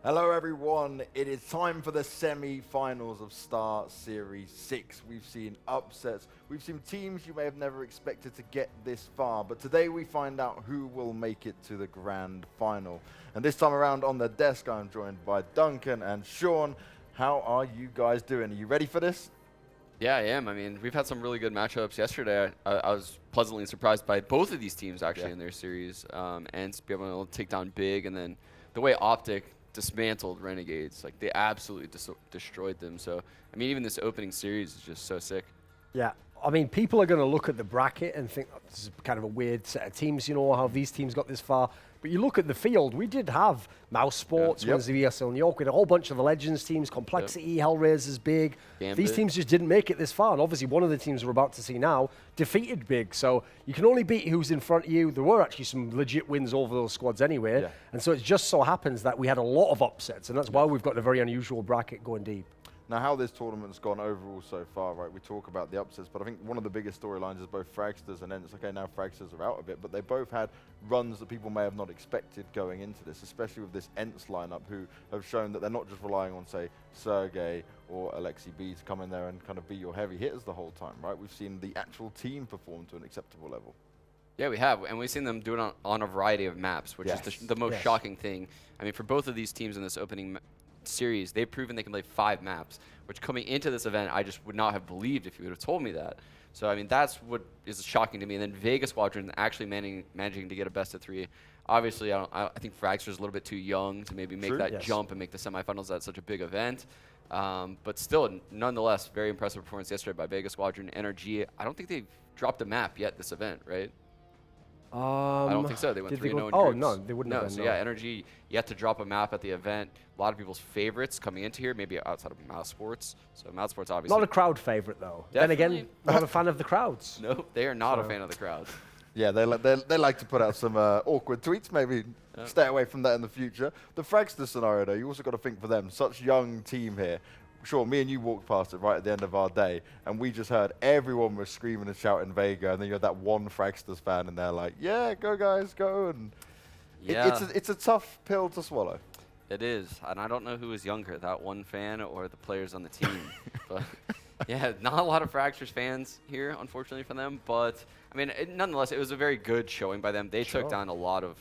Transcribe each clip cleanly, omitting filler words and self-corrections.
Hello everyone, it is time for the semi-finals of Star Series 6. We've seen upsets, we've seen teams you may have never expected to get this far, but today we find out who will make it to the grand final. And this time around on the desk I'm joined by Duncan and Sean. How are you guys doing? Are you ready for this? Yeah, I am. I mean, we've had some really good matchups yesterday. I was pleasantly surprised by both of these teams actually in their series. ENCE be able to take down Big, and then the way OpTic dismantled Renegades, like they absolutely destroyed them. So, I mean, even this opening series is just so sick. Yeah, I mean, people are going to look at the bracket and think, oh, this is kind of a weird set of teams, you know, how these teams got this far. But you look at the field, we did have Mouse Sports, Wednesday VSL New York, we had a whole bunch of the Legends teams, Complexity, Hellraisers, Big. Gambit. These teams just didn't make it this far. And obviously one of the teams we're about to see now defeated Big. So you can only beat who's in front of you. There were actually some legit wins over those squads anyway. Yeah. And so it just so happens that we had a lot of upsets. And that's why we've got a very unusual bracket going deep. Now, how this tournament's gone overall so far, right? We talk about the upsets, but I think one of the biggest storylines is both Fragsters and ENCE. Okay, now Fragsters are out of it, but they both had runs that people may have not expected going into this, especially with this ENCE lineup, who have shown that they're not just relying on, say, Sergey or Alexi B to come in there and kind of be your heavy hitters the whole time, right? We've seen the actual team perform to an acceptable level. Yeah, we have, and we've seen them do it on a variety of maps, which is the most shocking thing. I mean, for both of these teams in this opening series, they've proven they can play 5 maps, which coming into this event, I just would not have believed if you would have told me that. So, I mean, that's what is shocking to me. And then Vegas Squadron actually managing to get a best of 3. Obviously, I think Fragster's a little bit too young to maybe make that jump and make the semifinals at such a big event. But still, nonetheless, very impressive performance yesterday by Vegas Squadron. NRG, I don't think they've dropped a map yet this event, right? I don't think so. They went 3-0 in groups. Oh, no, they wouldn't have been. So, yeah, Energy yet to drop a map at the event. A lot of people's favorites coming into here, maybe outside of Mouse Sports. So, Mouse Sports, obviously. Not a crowd favorite, though. Definitely. Then again, not a fan of the crowds. No, they are not a fan of the crowds. Yeah, they like to put out some awkward tweets, maybe stay away from that in the future. The Fragster scenario, though, you also got to think for them, such young team here. Sure, me and you walked past it right at the end of our day, and we just heard everyone was screaming and shouting Vega, and then you had that one Fragsters fan, and they're like, yeah, go guys, go. And it's a tough pill to swallow. It is, and I don't know who is younger, that one fan or the players on the team. But yeah, not a lot of Fragsters fans here, unfortunately for them. But I mean, nonetheless, it was a very good showing by them. They took down a lot of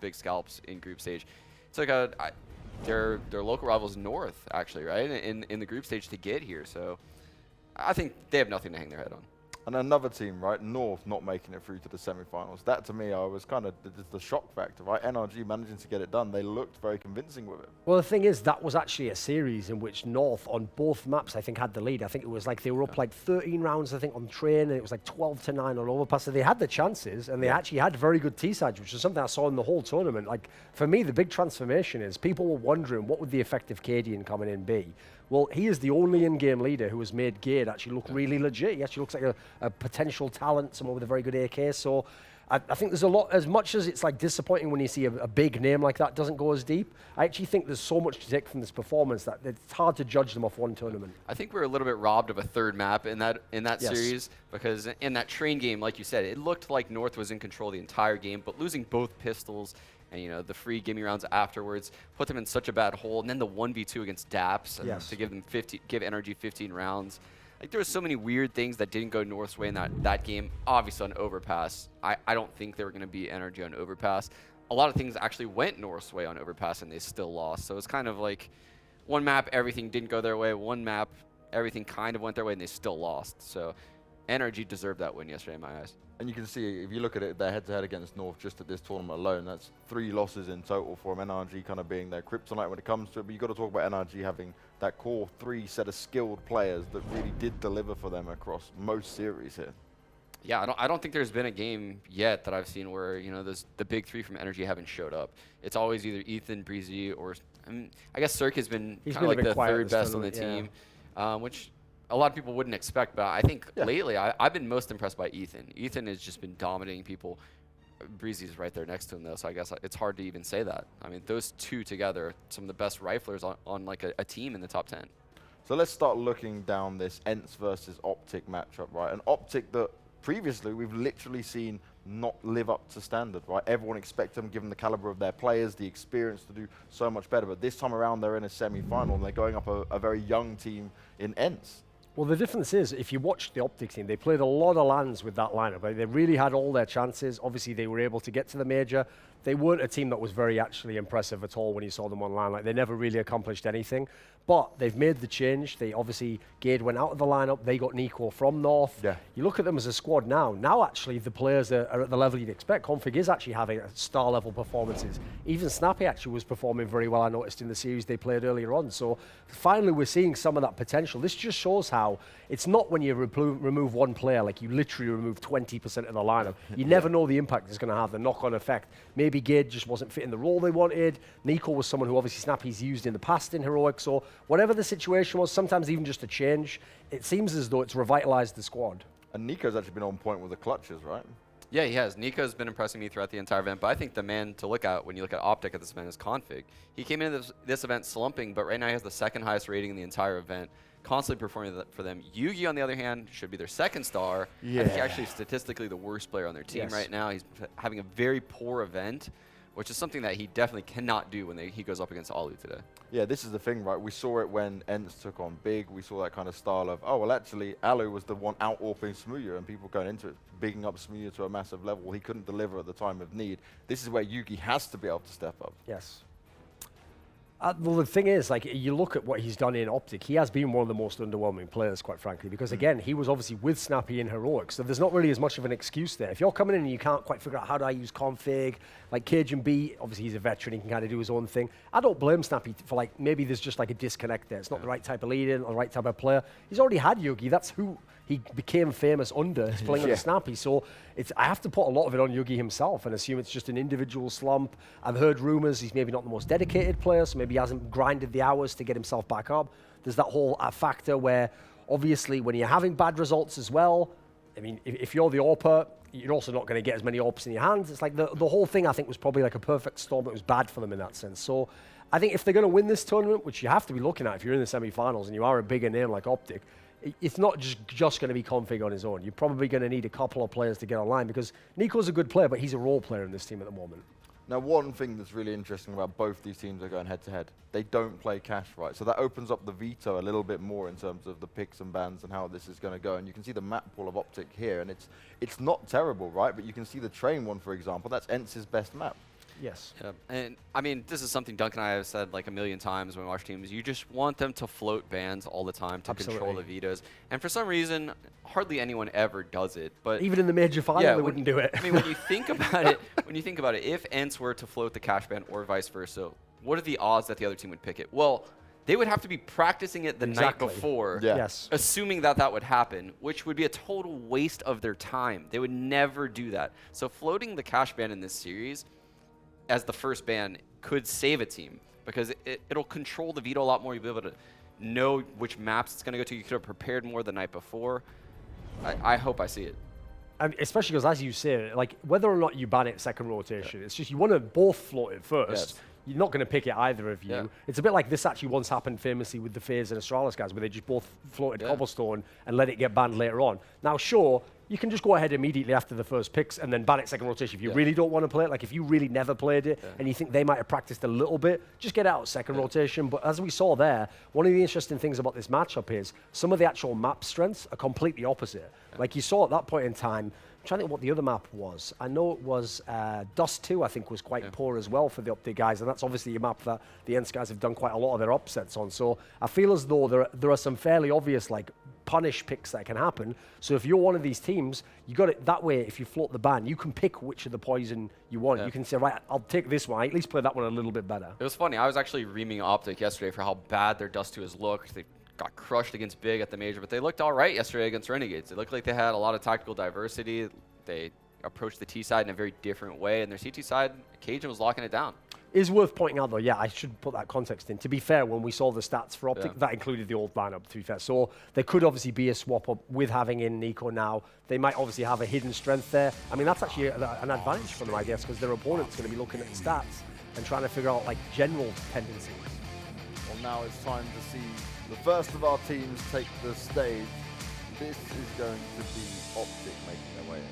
big scalps in group stage. Took out their local rivals North, actually, right, in the group stage to get here. So I think they have nothing to hang their head on. And another team, right, North not making it through to the semifinals. That, to me, I was kind of the shock factor, right? NRG managing to get it done. They looked very convincing with it. Well, the thing is, that was actually a series in which North, on both maps, I think, had the lead. I think it was like they were up like 13 rounds, I think, on train, and it was like 12-9 on overpass. So they had the chances, and they actually had very good T-sides, which is something I saw in the whole tournament. Like, for me, the big transformation is people were wondering what would the effective Cadian coming in be. Well, he is the only in-game leader who has made Gade actually look really legit. He actually looks like a potential talent, someone with a very good AK. So I think there's a lot, as much as it's like disappointing when you see a big name like that doesn't go as deep, I actually think there's so much to take from this performance that it's hard to judge them off one tournament. I think we're a little bit robbed of a third map in that series, because in that train game, like you said, it looked like North was in control the entire game, but losing both pistols and the free gimme rounds afterwards put them in such a bad hole, and then the 1v2 against DAPS to give them give NRG 15 rounds. Like, there were so many weird things that didn't go North's way in that game. Obviously on Overpass, I don't think they were going to beat NRG on Overpass. A lot of things actually went North's way on Overpass, and they still lost. So it's kind of like one map, everything didn't go their way. One map, everything kind of went their way, and they still lost. So NRG deserved that win yesterday in my eyes. And you can see, if you look at it, they're head-to-head against North just at this tournament alone. That's 3 losses in total for them. NRG kind of being their kryptonite when it comes to it. But you've got to talk about NRG having that core 3 set of skilled players that really did deliver for them across most series here. Yeah, I don't think there's been a game yet that I've seen where the big 3 from NRG haven't showed up. It's always either Ethan, Breezy, or I guess Cirque has been kind of like the third best on the team, which a lot of people wouldn't expect, but I think lately I've been most impressed by Ethan. Ethan has just been dominating people. Breezy's right there next to him, though, so I guess it's hard to even say that. I mean, those two together, some of the best riflers on like a team in the top 10. So let's start looking down this ENCE versus OpTic matchup, right? An OpTic that previously we've literally seen not live up to standard, right? Everyone expects them, given the caliber of their players, the experience, to do so much better. But this time around, they're in a semi-final, and they're going up a very young team in ENCE. Well, the difference is, if you watched the OpTic team, they played a lot of lands with that lineup. Right? They really had all their chances. Obviously, they were able to get to the major. They weren't a team that was very actually impressive at all when you saw them online. Like, they never really accomplished anything. But they've made the change. They obviously, Gade went out of the lineup. They got Nico from North. Yeah. You look at them as a squad now. Now, actually, the players are at the level you'd expect. Config is actually having star-level performances. Even Snappy actually was performing very well, I noticed, in the series they played earlier on. So finally, we're seeing some of that potential. This just shows how it's not when you remove one player, like you literally remove 20% of the lineup. You never know the impact it's going to have, the knock-on effect. Maybe Gade just wasn't fitting the role they wanted. Nico was someone who obviously Snappy's used in the past in Heroic. So whatever the situation was, sometimes even just a change, it seems as though it's revitalized the squad. And Nico's actually been on point with the clutches, right? Yeah, he has. Nico's been impressing me throughout the entire event, but I think the man to look at when you look at OpTic at this event is Config. He came into this event slumping, but right now he has the second highest rating in the entire event, constantly performing for them. Yugi, on the other hand, should be their second star. Yeah. I think he's actually statistically the worst player on their team right now. He's having a very poor event, which is something that he definitely cannot do when he goes up against Alu today. Yeah, this is the thing, right? We saw it when ENCE took on Big. We saw that kind of style of, oh, well, actually, Alu was the one out-AWPing Smooya, and people going into it, bigging up Smooya to a massive level. He couldn't deliver at the time of need. This is where Yugi has to be able to step up. Yes. Well, the thing is, like, you look at what he's done in OpTic, he has been one of the most underwhelming players, quite frankly, because, again, he was obviously with Snappy in Heroic, so there's not really as much of an excuse there. If you're coming in and you can't quite figure out how do I use config, like Cajun B, obviously he's a veteran, he can kind of do his own thing. I don't blame Snappy for, like, maybe there's just, like, a disconnect there. It's not the right type of leader, or the right type of player. He's already had Yugi. That's who he became famous under, his playing under Snappy. So I have to put a lot of it on Yugi himself and assume it's just an individual slump. I've heard rumors he's maybe not the most dedicated player, so maybe he hasn't grinded the hours to get himself back up. There's that whole factor where, obviously, when you're having bad results as well, I mean, if you're the AWPer, you're also not going to get as many AWPs in your hands. It's like the whole thing, I think, was probably like a perfect storm. It was bad for them in that sense. So I think if they're going to win this tournament, which you have to be looking at if you're in the semi-finals and you are a bigger name like OpTic, it's not just going to be Config on his own. You're probably going to need a couple of players to get online, because Nico's a good player, but he's a role player in this team at the moment. Now, one thing that's really interesting about both these teams are going head-to-head. They don't play cash, right? So that opens up the veto a little bit more in terms of the picks and bans and how this is going to go. And you can see the map pool of OpTic here, and it's not terrible, right? But you can see the train one, for example. That's ENCE's best map. Yes. Yeah. And I mean, this is something Duncan and I have said like a million times when we watch teams. You just want them to float bans all the time to control the vetoes. And for some reason, hardly anyone ever does it. But even in the major final, they wouldn't do it. I mean, when you think about it, if ENCE were to float the cash ban or vice versa, what are the odds that the other team would pick it? Well, they would have to be practicing it the night before, assuming that would happen, which would be a total waste of their time. They would never do that. So floating the cash ban in this series as the first ban could save a team, because it'll control the veto a lot more. You'll be able to know which maps it's going to go to. You could have prepared more the night before. I hope I see it. And especially because, as you say, like, whether or not you ban it second rotation, it's just you want to both float it first. Yes. You're not going to pick it, either of you. Yeah. It's a bit like this actually once happened famously with the FaZe and Astralis guys, where they just both floated Cobblestone and let it get banned later on. Now, sure, you can just go ahead immediately after the first picks and then ban it second rotation. If you really don't want to play it, like if you really never played it and you think they might have practiced a little bit, just get out second rotation. But as we saw there, one of the interesting things about this matchup is some of the actual map strengths are completely opposite. Like you saw at that point in time, I'm trying to think what the other map was. I know it was Dust 2, I think, was quite poor as well for the OpTic guys, and that's obviously a map that the ENCE guys have done quite a lot of their upsets on. So I feel as though there are some fairly obvious, like, punish picks that can happen. So if you're one of these teams, you got it that way. If you float the ban, you can pick which of the poison you want. You can say, right, I'll take this one. I at least play that one a little bit better. It was funny. I was actually reaming OpTic yesterday for how bad their Dust 2 has looked. They got crushed against Big at the major, but they looked all right yesterday against Renegades. It looked like they had a lot of tactical diversity. They approached the T side in a very different way, and their CT side, Cajun was locking it down. Is worth pointing out, though, I should put that context in. To be fair, when we saw the stats for OpTic, that included the old lineup, to be fair. So there could obviously be a swap up with having in Nico now. They might obviously have a hidden strength there. I mean, that's actually an advantage for them, I guess, because their opponent's going to be looking at the stats and trying to figure out, like, general tendencies. Well, now it's time to see the first of our teams take the stage. This is going to be OpTic making their way in.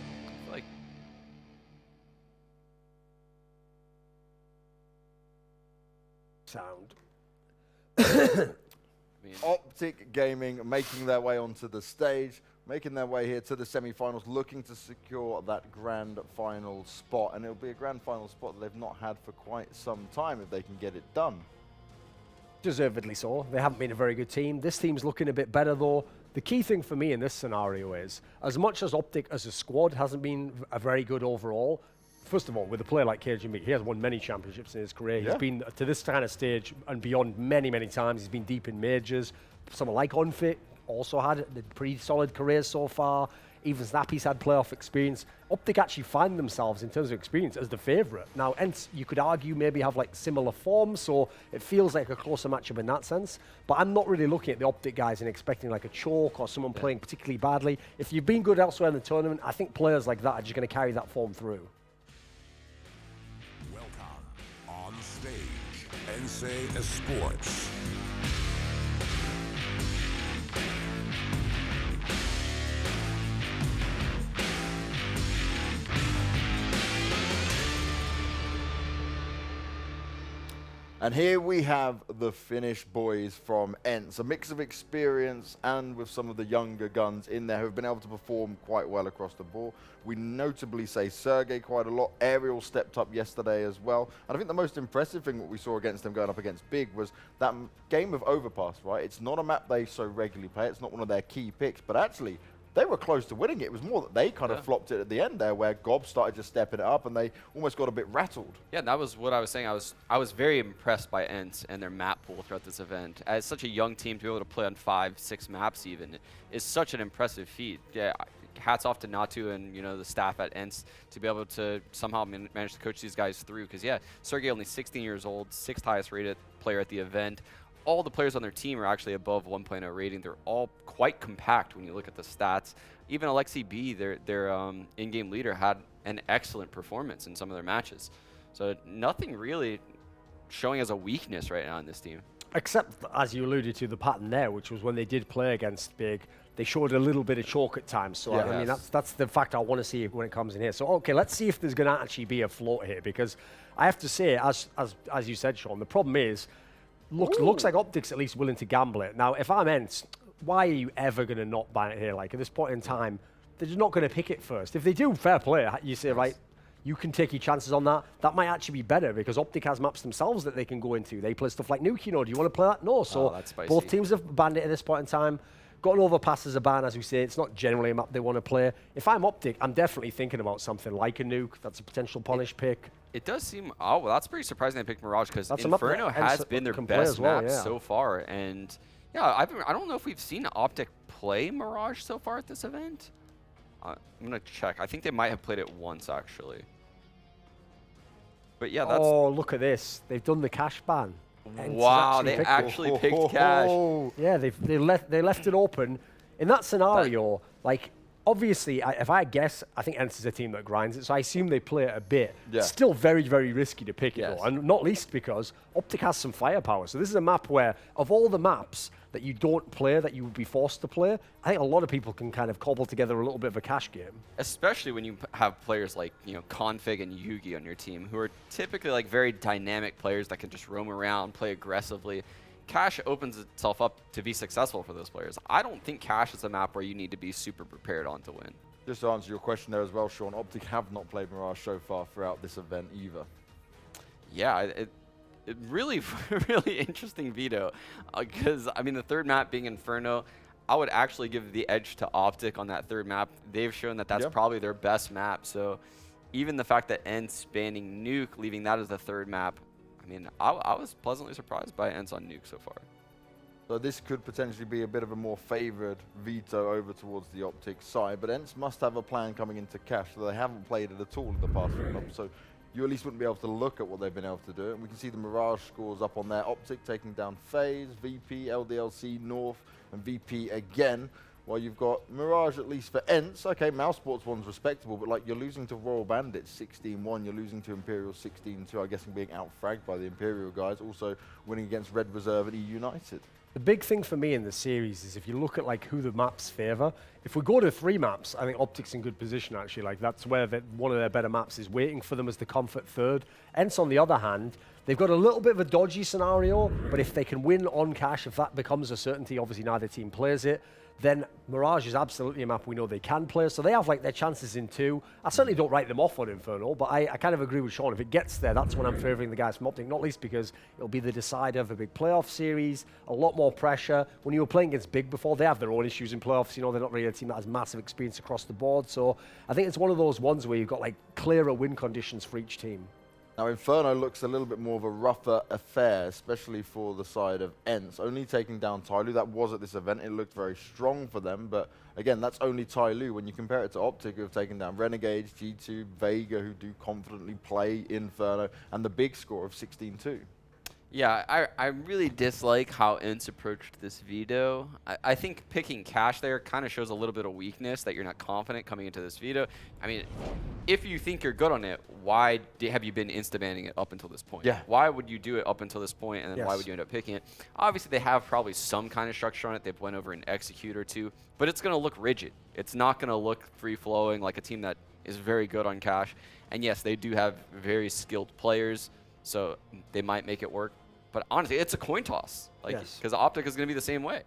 sound. OpTic Gaming making their way onto the stage, making their way here to the semi-finals, looking to secure that grand final spot. And it'll be a grand final spot that they've not had for quite some time if they can get it done. Deservedly so. They haven't been a very good team. This team's looking a bit better, though. The key thing for me in this scenario is, as much as OpTic as a squad hasn't been a very good overall, first of all, with a player like KGB, he has won many championships in his career. Yeah. He's been to this kind of stage and beyond many, many times. He's been deep in majors. Someone like Unfit also had a pretty solid career so far. Even Snappy's had playoff experience. OpTic actually find themselves, in terms of experience, as the favourite. Now, ENCE, you could argue, maybe have like similar forms, so it feels like a closer matchup in that sense. But I'm not really looking at the OpTic guys and expecting like a choke or someone playing particularly badly. If you've been good elsewhere in the tournament, I think players like that are just going to carry that form through. Welcome on stage, ENCE Sports. And here we have the Finnish boys from ENCE, a mix of experience and with some of the younger guns in there who have been able to perform quite well across the board. We notably say Sergey quite a lot. Ariel stepped up yesterday as well. And I think the most impressive thing what we saw against them going up against Big was that game of Overpass, right? It's not a map they so regularly play. It's not one of their key picks, but actually they were close to winning it. It was more that they kind of flopped it at the end there, where Gob started just stepping it up, and they almost got a bit rattled. Yeah, that was what I was saying. I was very impressed by ENCE and their map pool throughout this event. As such a young team to be able to play on 5, 6 maps even is such an impressive feat. Yeah, hats off to Natu and the staff at ENCE to be able to somehow manage to coach these guys through. Because yeah, Sergey only 16 years old, 6th highest rated player at the event. All the players on their team are actually above 1.0 rating. They're all quite compact when you look at the stats. Even Alexi B, their in-game leader, had an excellent performance in some of their matches. So nothing really showing as a weakness right now in this team. Except, as you alluded to, the pattern there, which was when they did play against Big, they showed a little bit of choke at times. So I mean, that's the fact I want to see when it comes in here. So okay, let's see if there's going to actually be a float here, because I have to say, as you said, Sean, the problem is, looks like OpTic's at least willing to gamble it. Now, if I'm ENCE, why are you ever going to not ban it here? Like, at this point in time, they're just not going to pick it first. If they do, fair play. You say, right, you can take your chances on that. That might actually be better, because OpTic has maps themselves that they can go into. They play stuff like Nuke, do you want to play that? No. So both teams have banned it at this point in time. Got an Overpass as a ban, as we say. It's not generally a map they want to play. If I'm OpTic, I'm definitely thinking about something like a Nuke. That's a potential punish pick. It does seem, well, that's pretty surprising they picked Mirage, because Inferno has been their best map so far. And yeah, I don't know if we've seen OpTic play Mirage so far at this event. I'm going to check. I think they might have played it once, actually. But yeah, that's... Oh, look at this. They've done the cash ban. Wow, they actually picked cash. Yeah, they left it open. In that scenario, like, obviously, if I guess, I think ENCE is a team that grinds it, so I assume they play it a bit. Yeah. It's still very, very risky to pick it, though, and not least because OpTic has some firepower. So this is a map where, of all the maps that you don't play, that you would be forced to play, I think a lot of people can kind of cobble together a little bit of a cash game. Especially when you have players like, Config and Yugi on your team, who are typically like very dynamic players that can just roam around, play aggressively. Cash opens itself up to be successful for those players. I don't think Cash is a map where you need to be super prepared on to win. Just to answer your question there as well, Sean, OpTic have not played Mirage so far throughout this event either. Yeah, it really, really interesting veto. Because, I mean, the third map being Inferno, I would actually give the edge to OpTic on that third map. They've shown that that's probably their best map. So even the fact that ENCE banning Nuke, leaving that as the third map, I mean, I was pleasantly surprised by ENCE on Nuke so far. So this could potentially be a bit of a more favoured veto over towards the OpTic side, but ENCE must have a plan coming into Cash, so they haven't played it at all in the past few months. So you at least wouldn't be able to look at what they've been able to do. And we can see the Mirage scores up on there. OpTic taking down FaZe, VP, LDLC, North, and VP again. While you've got Mirage, at least for ENCE. Okay, Mouse Sports one's respectable, but like you're losing to Royal Bandits 16-1, you're losing to Imperial 16-2, I guess, and being out-fragged by the Imperial guys, also winning against Red Reserve and E United. The big thing for me in the series is if you look at like who the maps favor, if we go to 3 maps, I think OpTic's in good position actually. Like that's where one of their better maps is waiting for them as the comfort third. ENCE on the other hand, they've got a little bit of a dodgy scenario, but if they can win on cash, if that becomes a certainty, obviously neither team plays it, then Mirage is absolutely a map we know they can play. So they have like their chances in 2. I certainly don't write them off on Inferno, but I kind of agree with Sean. If it gets there, that's when I'm favouring the guys from OpTic, not least because it'll be the decider of a big playoff series, a lot more pressure. When you were playing against Big before, they have their own issues in playoffs. You know, they're not really a team that has massive experience across the board. So I think it's one of those ones where you've got like clearer win conditions for each team. Now, Inferno looks a little bit more of a rougher affair, especially for the side of ENCE. Only taking down Tyloo, that was at this event. It looked very strong for them, but again, that's only Tyloo. When you compare it to OpTic, who have taken down Renegades, G2, Vega, who do confidently play Inferno, and the big score of 16-2. Yeah, I really dislike how ENCE approached this veto. I think picking cash there kind of shows a little bit of weakness, that you're not confident coming into this veto. I mean, if you think you're good on it, why have you been insta-banning it up until this point? Yeah. Why would you do it up until this point, and then why would you end up picking it? Obviously, they have probably some kind of structure on it. They've went over an execute or two, but it's going to look rigid. It's not going to look free-flowing like a team that is very good on cash. And yes, they do have very skilled players, so they might make it work. But honestly, it's a coin toss, like, because OpTic is going to be the same way.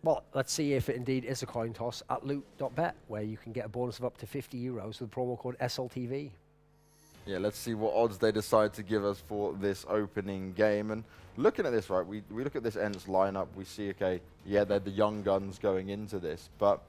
Well, let's see if it indeed is a coin toss at loot.bet, where you can get a bonus of up to €50 with promo code SLTV. Yeah, let's see what odds they decide to give us for this opening game. And looking at this, right, we look at this ENCE lineup, we see, okay, yeah, they're the young guns going into this, but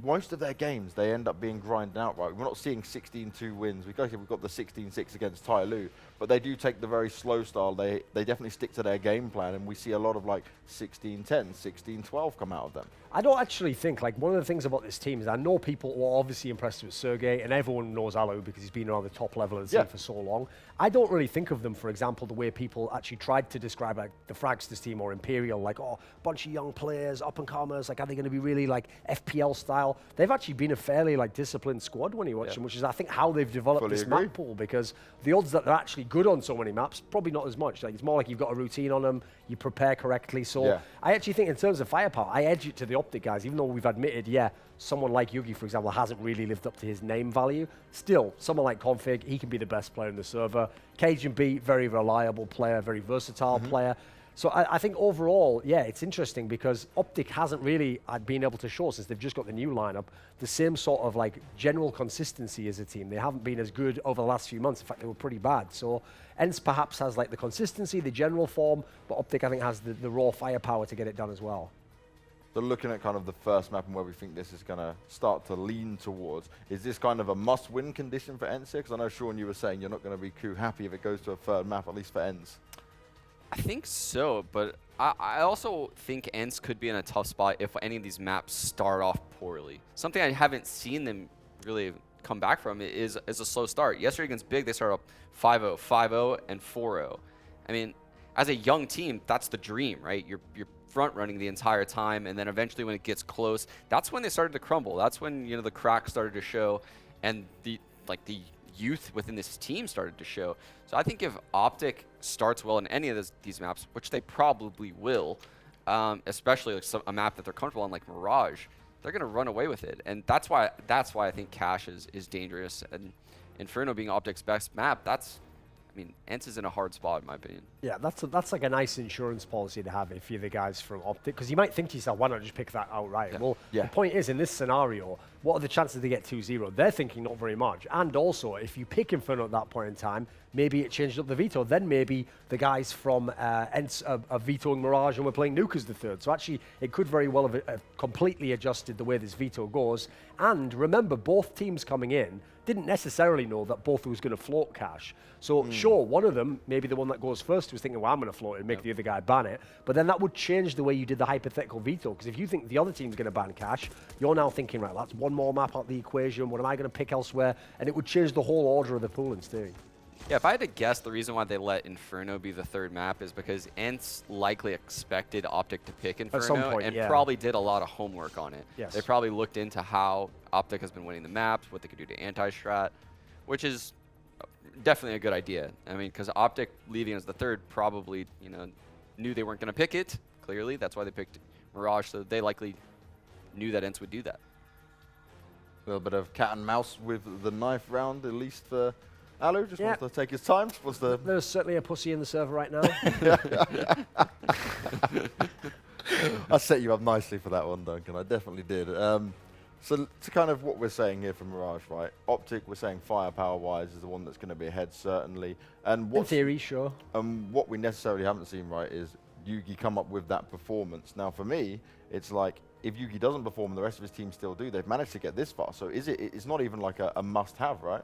most of their games, they end up being grinded out, right? We're not seeing 16-2 wins. We've got the 16-6 against Tyloo, but they do take the very slow style. They definitely stick to their game plan, and we see a lot of like 16-10, 16-12 come out of them. I don't actually think, like, one of the things about this team is I know people were obviously impressed with Sergey, and everyone knows Alu because he's been around the top level of the team for so long. I don't really think of them, for example, the way people actually tried to describe like the Fragsters team or Imperial, like, oh, bunch of young players, up-and-comers, like, are they going to be really like FPL style? They've actually been a fairly like disciplined squad when you watch them, which is, I think, how they've developed this map pool, because the odds that they're actually good on so many maps, probably not as much. Like, it's more like you've got a routine on them, you prepare correctly. So I actually think in terms of firepower, I edge it to the OpTic guys, even though we've admitted, someone like Yugi, for example, hasn't really lived up to his name value. Still, someone like Config, he can be the best player in the server. Cajun B, very reliable player, very versatile player. So I think overall, it's interesting because OpTic hasn't really been able to show, since they've just got the new lineup, the same sort of like general consistency as a team. They haven't been as good over the last few months. In fact, they were pretty bad. So ENCE perhaps has like the consistency, the general form, but OpTic, I think, has the raw firepower to get it done as well. So looking at kind of the first map and where we think this is going to start to lean towards, is this kind of a must-win condition for ENCE? Because I know, Sean, you were saying you're not going to be too happy if it goes to a third map, at least for ENCE. I think so, but I also think ENCE could be in a tough spot if any of these maps start off poorly. Something I haven't seen them really come back from is a slow start. Yesterday against Big, they started up 5-0, 5-0, and 4-0. I mean, as a young team, that's the dream, right? You're front running the entire time, and then eventually when it gets close, that's when they started to crumble. That's when, the cracks started to show, and the youth within this team started to show. So I think if OpTic starts well in any of these maps, which they probably will, especially like a map that they're comfortable on, like Mirage, they're going to run away with it. And that's why I think Cash is dangerous. And Inferno being OpTic's best map, ENCE is in a hard spot, in my opinion. Yeah, that's like a nice insurance policy to have if you're the guys from OpTic, because you might think to yourself, why not just pick that outright? Yeah. Well, the point is, in this scenario, what are the chances they get 2-0? They're thinking not very much. And also, if you pick Inferno at that point in time, maybe it changed up the veto. Then maybe the guys from ENCE are vetoing Mirage and we're playing Nuke as the third. So actually, it could very well have completely adjusted the way this veto goes. And remember, both teams coming in didn't necessarily know that both was going to float Cash. So sure, one of them, maybe the one that goes first, was thinking, well, I'm going to float it and make the other guy ban it. But then that would change the way you did the hypothetical veto. Because if you think the other team's going to ban Cash, you're now thinking, right, that's one more map out the equation. What am I going to pick elsewhere? And it would change the whole order of the pool in staying. Yeah, if I had to guess, the reason why they let Inferno be the third map is because ENCE likely expected OpTic to pick Inferno some point, and yeah. probably did a lot of homework on it. Yes. They probably looked into how OpTic has been winning the maps, what they could do to anti-strat, which is definitely a good idea. I mean, because OpTic leaving as the third probably, you know, knew they weren't going to pick it, clearly. That's why they picked Mirage, so they likely knew that ENCE would do that. A little bit of cat and mouse with the knife round, at least for Alu. Just Yeah. wants to take his time. Wants to There's certainly a pussy in the server right now. I set you up nicely for that one, Duncan. I definitely did. So to kind of what we're saying here for Mirage, right? OpTic, we're saying firepower-wise, is the one that's going to be ahead, certainly. And In theory, sure. what we necessarily haven't seen, right, is Yugi come up with that performance. Now, for me, it's like, if Yugi doesn't perform and the rest of his team still do, they've managed to get this far. So it's not even like a must-have, right?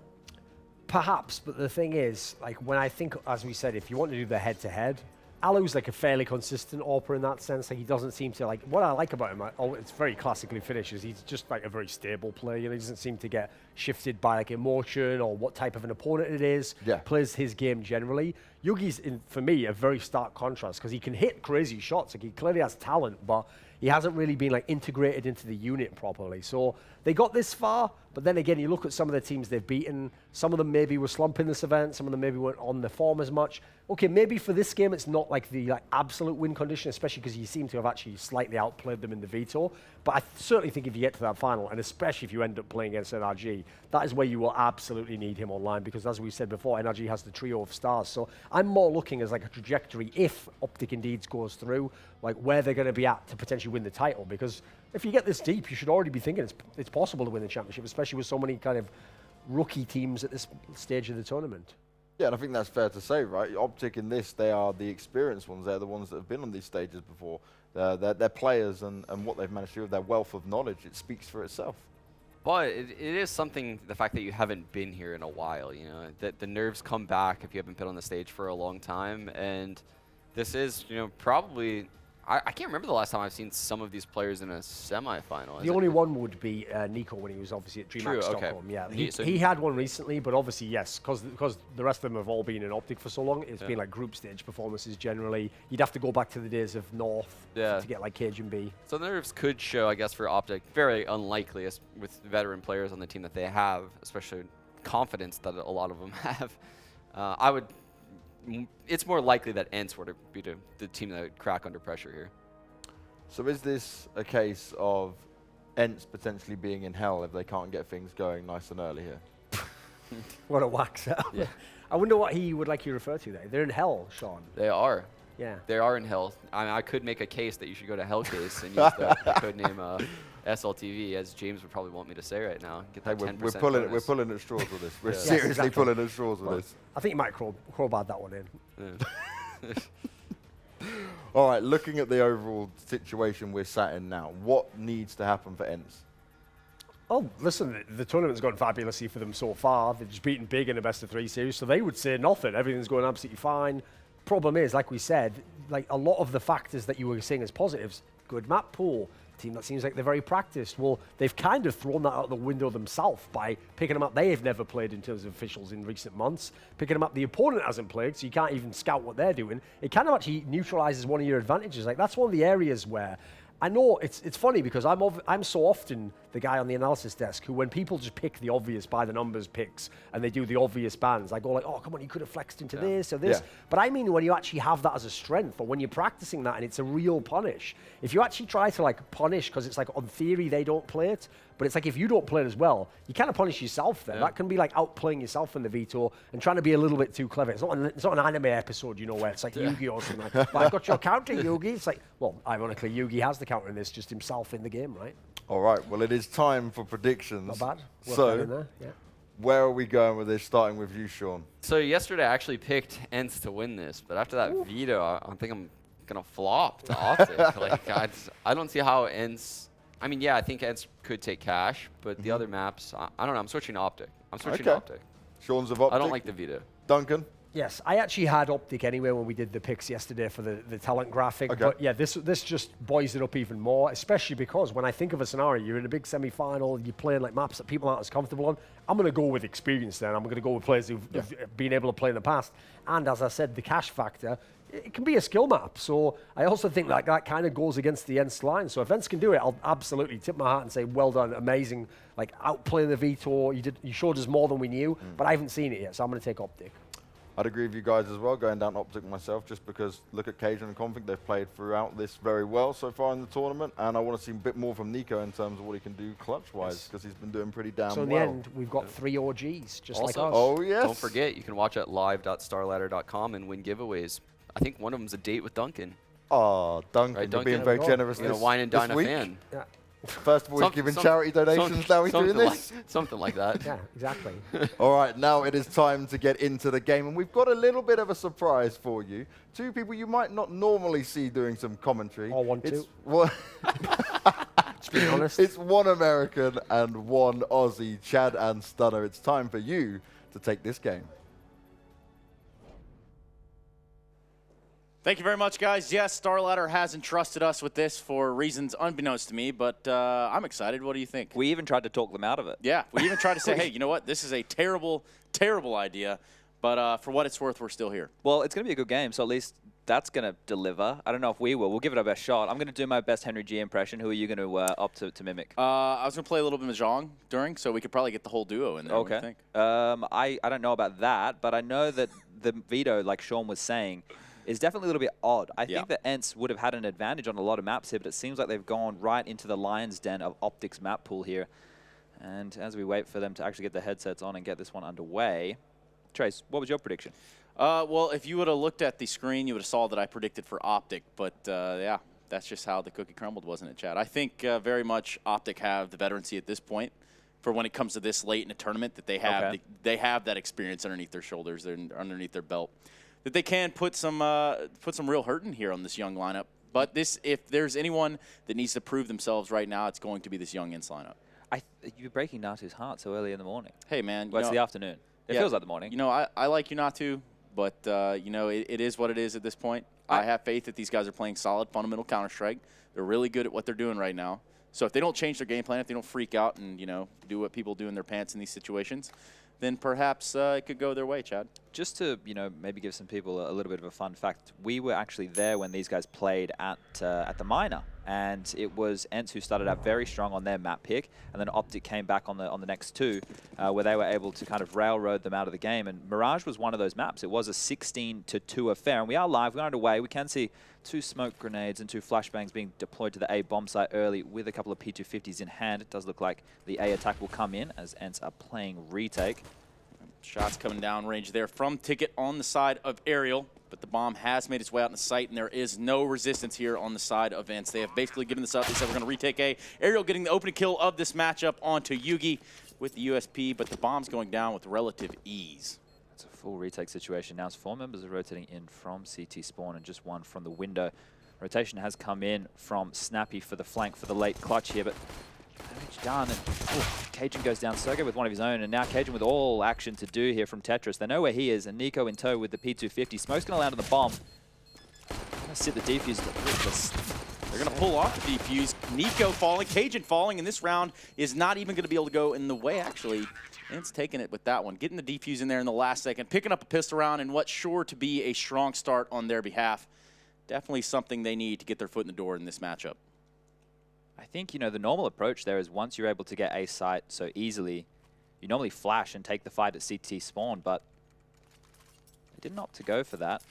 Perhaps, but the thing is, like, when I think, as we said, if you want to do the head-to-head, Alu's like a fairly consistent AWPer in that sense. Like, he doesn't seem to, like, what I like about him, it's very classically finishes. He's just like a very stable player. You know, he doesn't seem to get shifted by like emotion or what type of an opponent it is. Yeah. Plays his game generally. Yugi's, for me, a very stark contrast because he can hit crazy shots. Like, he clearly has talent, but he hasn't really been like integrated into the unit properly. So they got this far, but then again, you look at some of the teams they've beaten. Some of them maybe were slumping this event. Some of them maybe weren't on the form as much. Okay, maybe for this game, it's not like the absolute win condition, especially because you seem to have actually slightly outplayed them in the veto. But I certainly think if you get to that final, and especially if you end up playing against NRG, that is where you will absolutely need him online because, as we said before, NRG has the trio of stars. So I'm more looking as like a trajectory if OpTic indeed goes through, like where they're going to be at to potentially win the title. Because if you get this deep, you should already be thinking it's possible to win the championship, especially with so many kind of rookie teams at this stage of the tournament. Yeah, and I think that's fair to say, right? OpTic in this, they are the experienced ones. They're the ones that have been on these stages before. They're players, and what they've managed to do with their wealth of knowledge, it speaks for itself. But it is something, the fact that you haven't been here in a while, you know, that the nerves come back if you haven't been on the stage for a long time. And this is, you know, probably, I can't remember the last time I've seen some of these players in a semifinal. The only one would be Nico when he was obviously at DreamHack Stockholm. Yeah, he had one recently, but obviously, yes, because the rest of them have all been in OpTic for so long, it's been like group stage performances generally. You'd have to go back to the days of North to get like Cajun B. So the nerves could show, I guess, for OpTic. Very unlikely with veteran players on the team that they have, especially confidence that a lot of them have. It's more likely that ENCE were to be the team that would crack under pressure here. So is this a case of ENCE potentially being in hell if they can't get things going nice and early here? What a wax up. Yeah. I wonder what he would like you to refer to there. They're in hell, Sean. They are. Yeah. They are in hell. I mean, I could make a case that you should go to Hellcase and use the code name SLTV, as James would probably want me to say right now. Get that 10% we're pulling at straws with this. We're Yes, seriously exactly. pulling at straws with this. I think you might crowbar that one in. Yeah. All right, looking at the overall situation we're sat in now, what needs to happen for ENCE? Oh, listen, the tournament's gone fabulously for them so far. They've just beaten big in the best-of-3 series, so they would say nothing. Everything's going absolutely fine. Problem is, like we said, like a lot of the factors that you were saying as positives, good map pool, team that seems like they're very practiced. Well, they've kind of thrown that out the window themselves by picking them up. They have never played in terms of officials in recent months. Picking them up, the opponent hasn't played, so you can't even scout what they're doing. It kind of actually neutralizes one of your advantages. Like, that's one of the areas where I know it's funny because I'm so often the guy on the analysis desk who, when people just pick the obvious by the numbers picks and they do the obvious bans, I go like, oh, come on, you could have flexed into this or this. Yeah. But I mean when you actually have that as a strength, or when you're practicing that and it's a real punish. If you actually try to like punish because it's like on theory they don't play it, but it's like if you don't play it as well, you kind of punish yourself then. Yeah. That can be like outplaying yourself in the veto and trying to be a little bit too clever. It's not an anime episode, you know, where it's like Yugi or something like, well, I've got your counter, Yugi. It's like, well, ironically, Yugi has the counter in this, just himself in the game, right? All right, well, it is time for predictions. Not bad. Worked out in So, there, yeah. where are we going with this, starting with you, Sean? So yesterday I actually picked ENCE to win this, but after that veto, I think I'm gonna flop to OpTic. Like I don't see how ENCE. I mean, yeah, I think ENCE could take cash, but the other maps, I don't know. I'm switching to OpTic. I'm switching to OpTic. Sean's of OpTic. I don't like the veto. Duncan? Yes, I actually had OpTic anyway when we did the picks yesterday for the talent graphic. Okay. But yeah, this just buoys it up even more, especially because when I think of a scenario, you're in a big semi-final, you're playing like maps that people aren't as comfortable on, I'm going to go with experience then. I'm going to go with players who've been able to play in the past. And as I said, the cash factor, it can be a skill map. So I also think that kind of goes against the ENCE line. So if ENCE can do it, I'll absolutely tip my hat and say, well done, amazing. Like outplaying the Veto, you showed us more than we knew, but I haven't seen it yet, so I'm going to take OpTic. I'd agree with you guys as well, going down OpTic myself, just because look at Cajun and Config, they've played throughout this very well so far in the tournament, and I want to see a bit more from Nico in terms of what he can do clutch-wise, because he's been doing pretty damn well. So in the end, we've got 3 OGs, just like us. Oh, yes. Don't forget, you can watch at live.starladder.com and win giveaways. I think one of them's a date with Duncan. Oh, Duncan, Right, you're being Duncan? very generous You're this, gonna wine and this dine a week. fan. Yeah. First of all, he's giving charity donations, now he's doing this. Something like that. Yeah, exactly. All right, now it is time to get into the game, and we've got a little bit of a surprise for you. 2 people you might not normally see doing some commentary. Or one, It's two. one- To be honest. It's one American and one Aussie, Chad and Stunner. It's time for you to take this game. Thank you very much, guys. Yes, Starladder has entrusted us with this for reasons unbeknownst to me, but I'm excited. What do you think? We even tried to talk them out of it. Yeah, we even tried to say, hey, you know what? This is a terrible, terrible idea, but for what it's worth, we're still here. Well, it's going to be a good game, so at least that's going to deliver. I don't know if we will. We'll give it our best shot. I'm going to do my best Henry G impression. Who are you going to opt to mimic? I was going to play a little bit of Mahjong during, so we could probably get the whole duo in there. What do you Okay. think? I don't know about that, but I know that the veto, like Sean was saying, is definitely a little bit odd. I think that ENCE would have had an advantage on a lot of maps here, but it seems like they've gone right into the lion's den of OpTic's map pool here. And as we wait for them to actually get their headsets on and get this one underway, Trace, what was your prediction? Well, if you would have looked at the screen, you would have saw that I predicted for OpTic, but yeah, that's just how the cookie crumbled, wasn't it, Chad? I think very much OpTic have the veterancy at this point for when it comes to this late in a tournament, that they have they have that experience underneath their shoulders and underneath their belt, that they can put some real hurt in here on this young lineup. But this, if there's anyone that needs to prove themselves right now, it's going to be this young ENCE lineup. You're breaking Natu's heart so early in the morning. Hey, man. Well, it's the afternoon. It feels like the morning. You know, I like you not to, but, you know, it is what it is at this point. I have faith that these guys are playing solid, fundamental Counter-Strike. They're really good at what they're doing right now. So if they don't change their game plan, if they don't freak out and, you know, do what people do in their pants in these situations, then perhaps it could go their way, Chad. Just to, you know, maybe give some people a little bit of a fun fact, we were actually there when these guys played at the minor, and it was ENCE who started out very strong on their map pick, and then OpTic came back on the next 2, where they were able to kind of railroad them out of the game. And Mirage was one of those maps. It was a 16-2 affair, and we are live. We're underway. We can see 2 smoke grenades and 2 flashbangs being deployed to the A bomb site early with a couple of P250s in hand. It does look like the A attack will come in as ENCE are playing retake. Shots coming down range there from Ticket on the side of Aerial, but the bomb has made its way out in the site, and there is no resistance here on the side of ENCE. They have basically given this up. They said we're going to retake A. Aerial getting the opening kill of this matchup onto Yugi with the USP, but the bomb's going down with relative ease. It's a full retake situation. Now, as 4 members are rotating in from CT spawn and just 1 from the window. Rotation has come in from Snappy for the flank for the late clutch here, but damage done. And Cajun goes down Sergey with one of his own, and now Cajun with all action to do here from Tetris. They know where he is, and Nico in tow with the P250. Smoke's going to land on the bomb. Gonna sit the defuse. They're going to pull off the defuse. Nico falling, Cajun falling, and this round is not even going to be able to go in the way, actually. And it's taking it with that one. Getting the defuse in there in the last second, picking up a pistol round, and what's sure to be a strong start on their behalf. Definitely something they need to get their foot in the door in this matchup. I think, you know, the normal approach there is once you're able to get A site so easily, you normally flash and take the fight at CT spawn, but they didn't opt to go for that.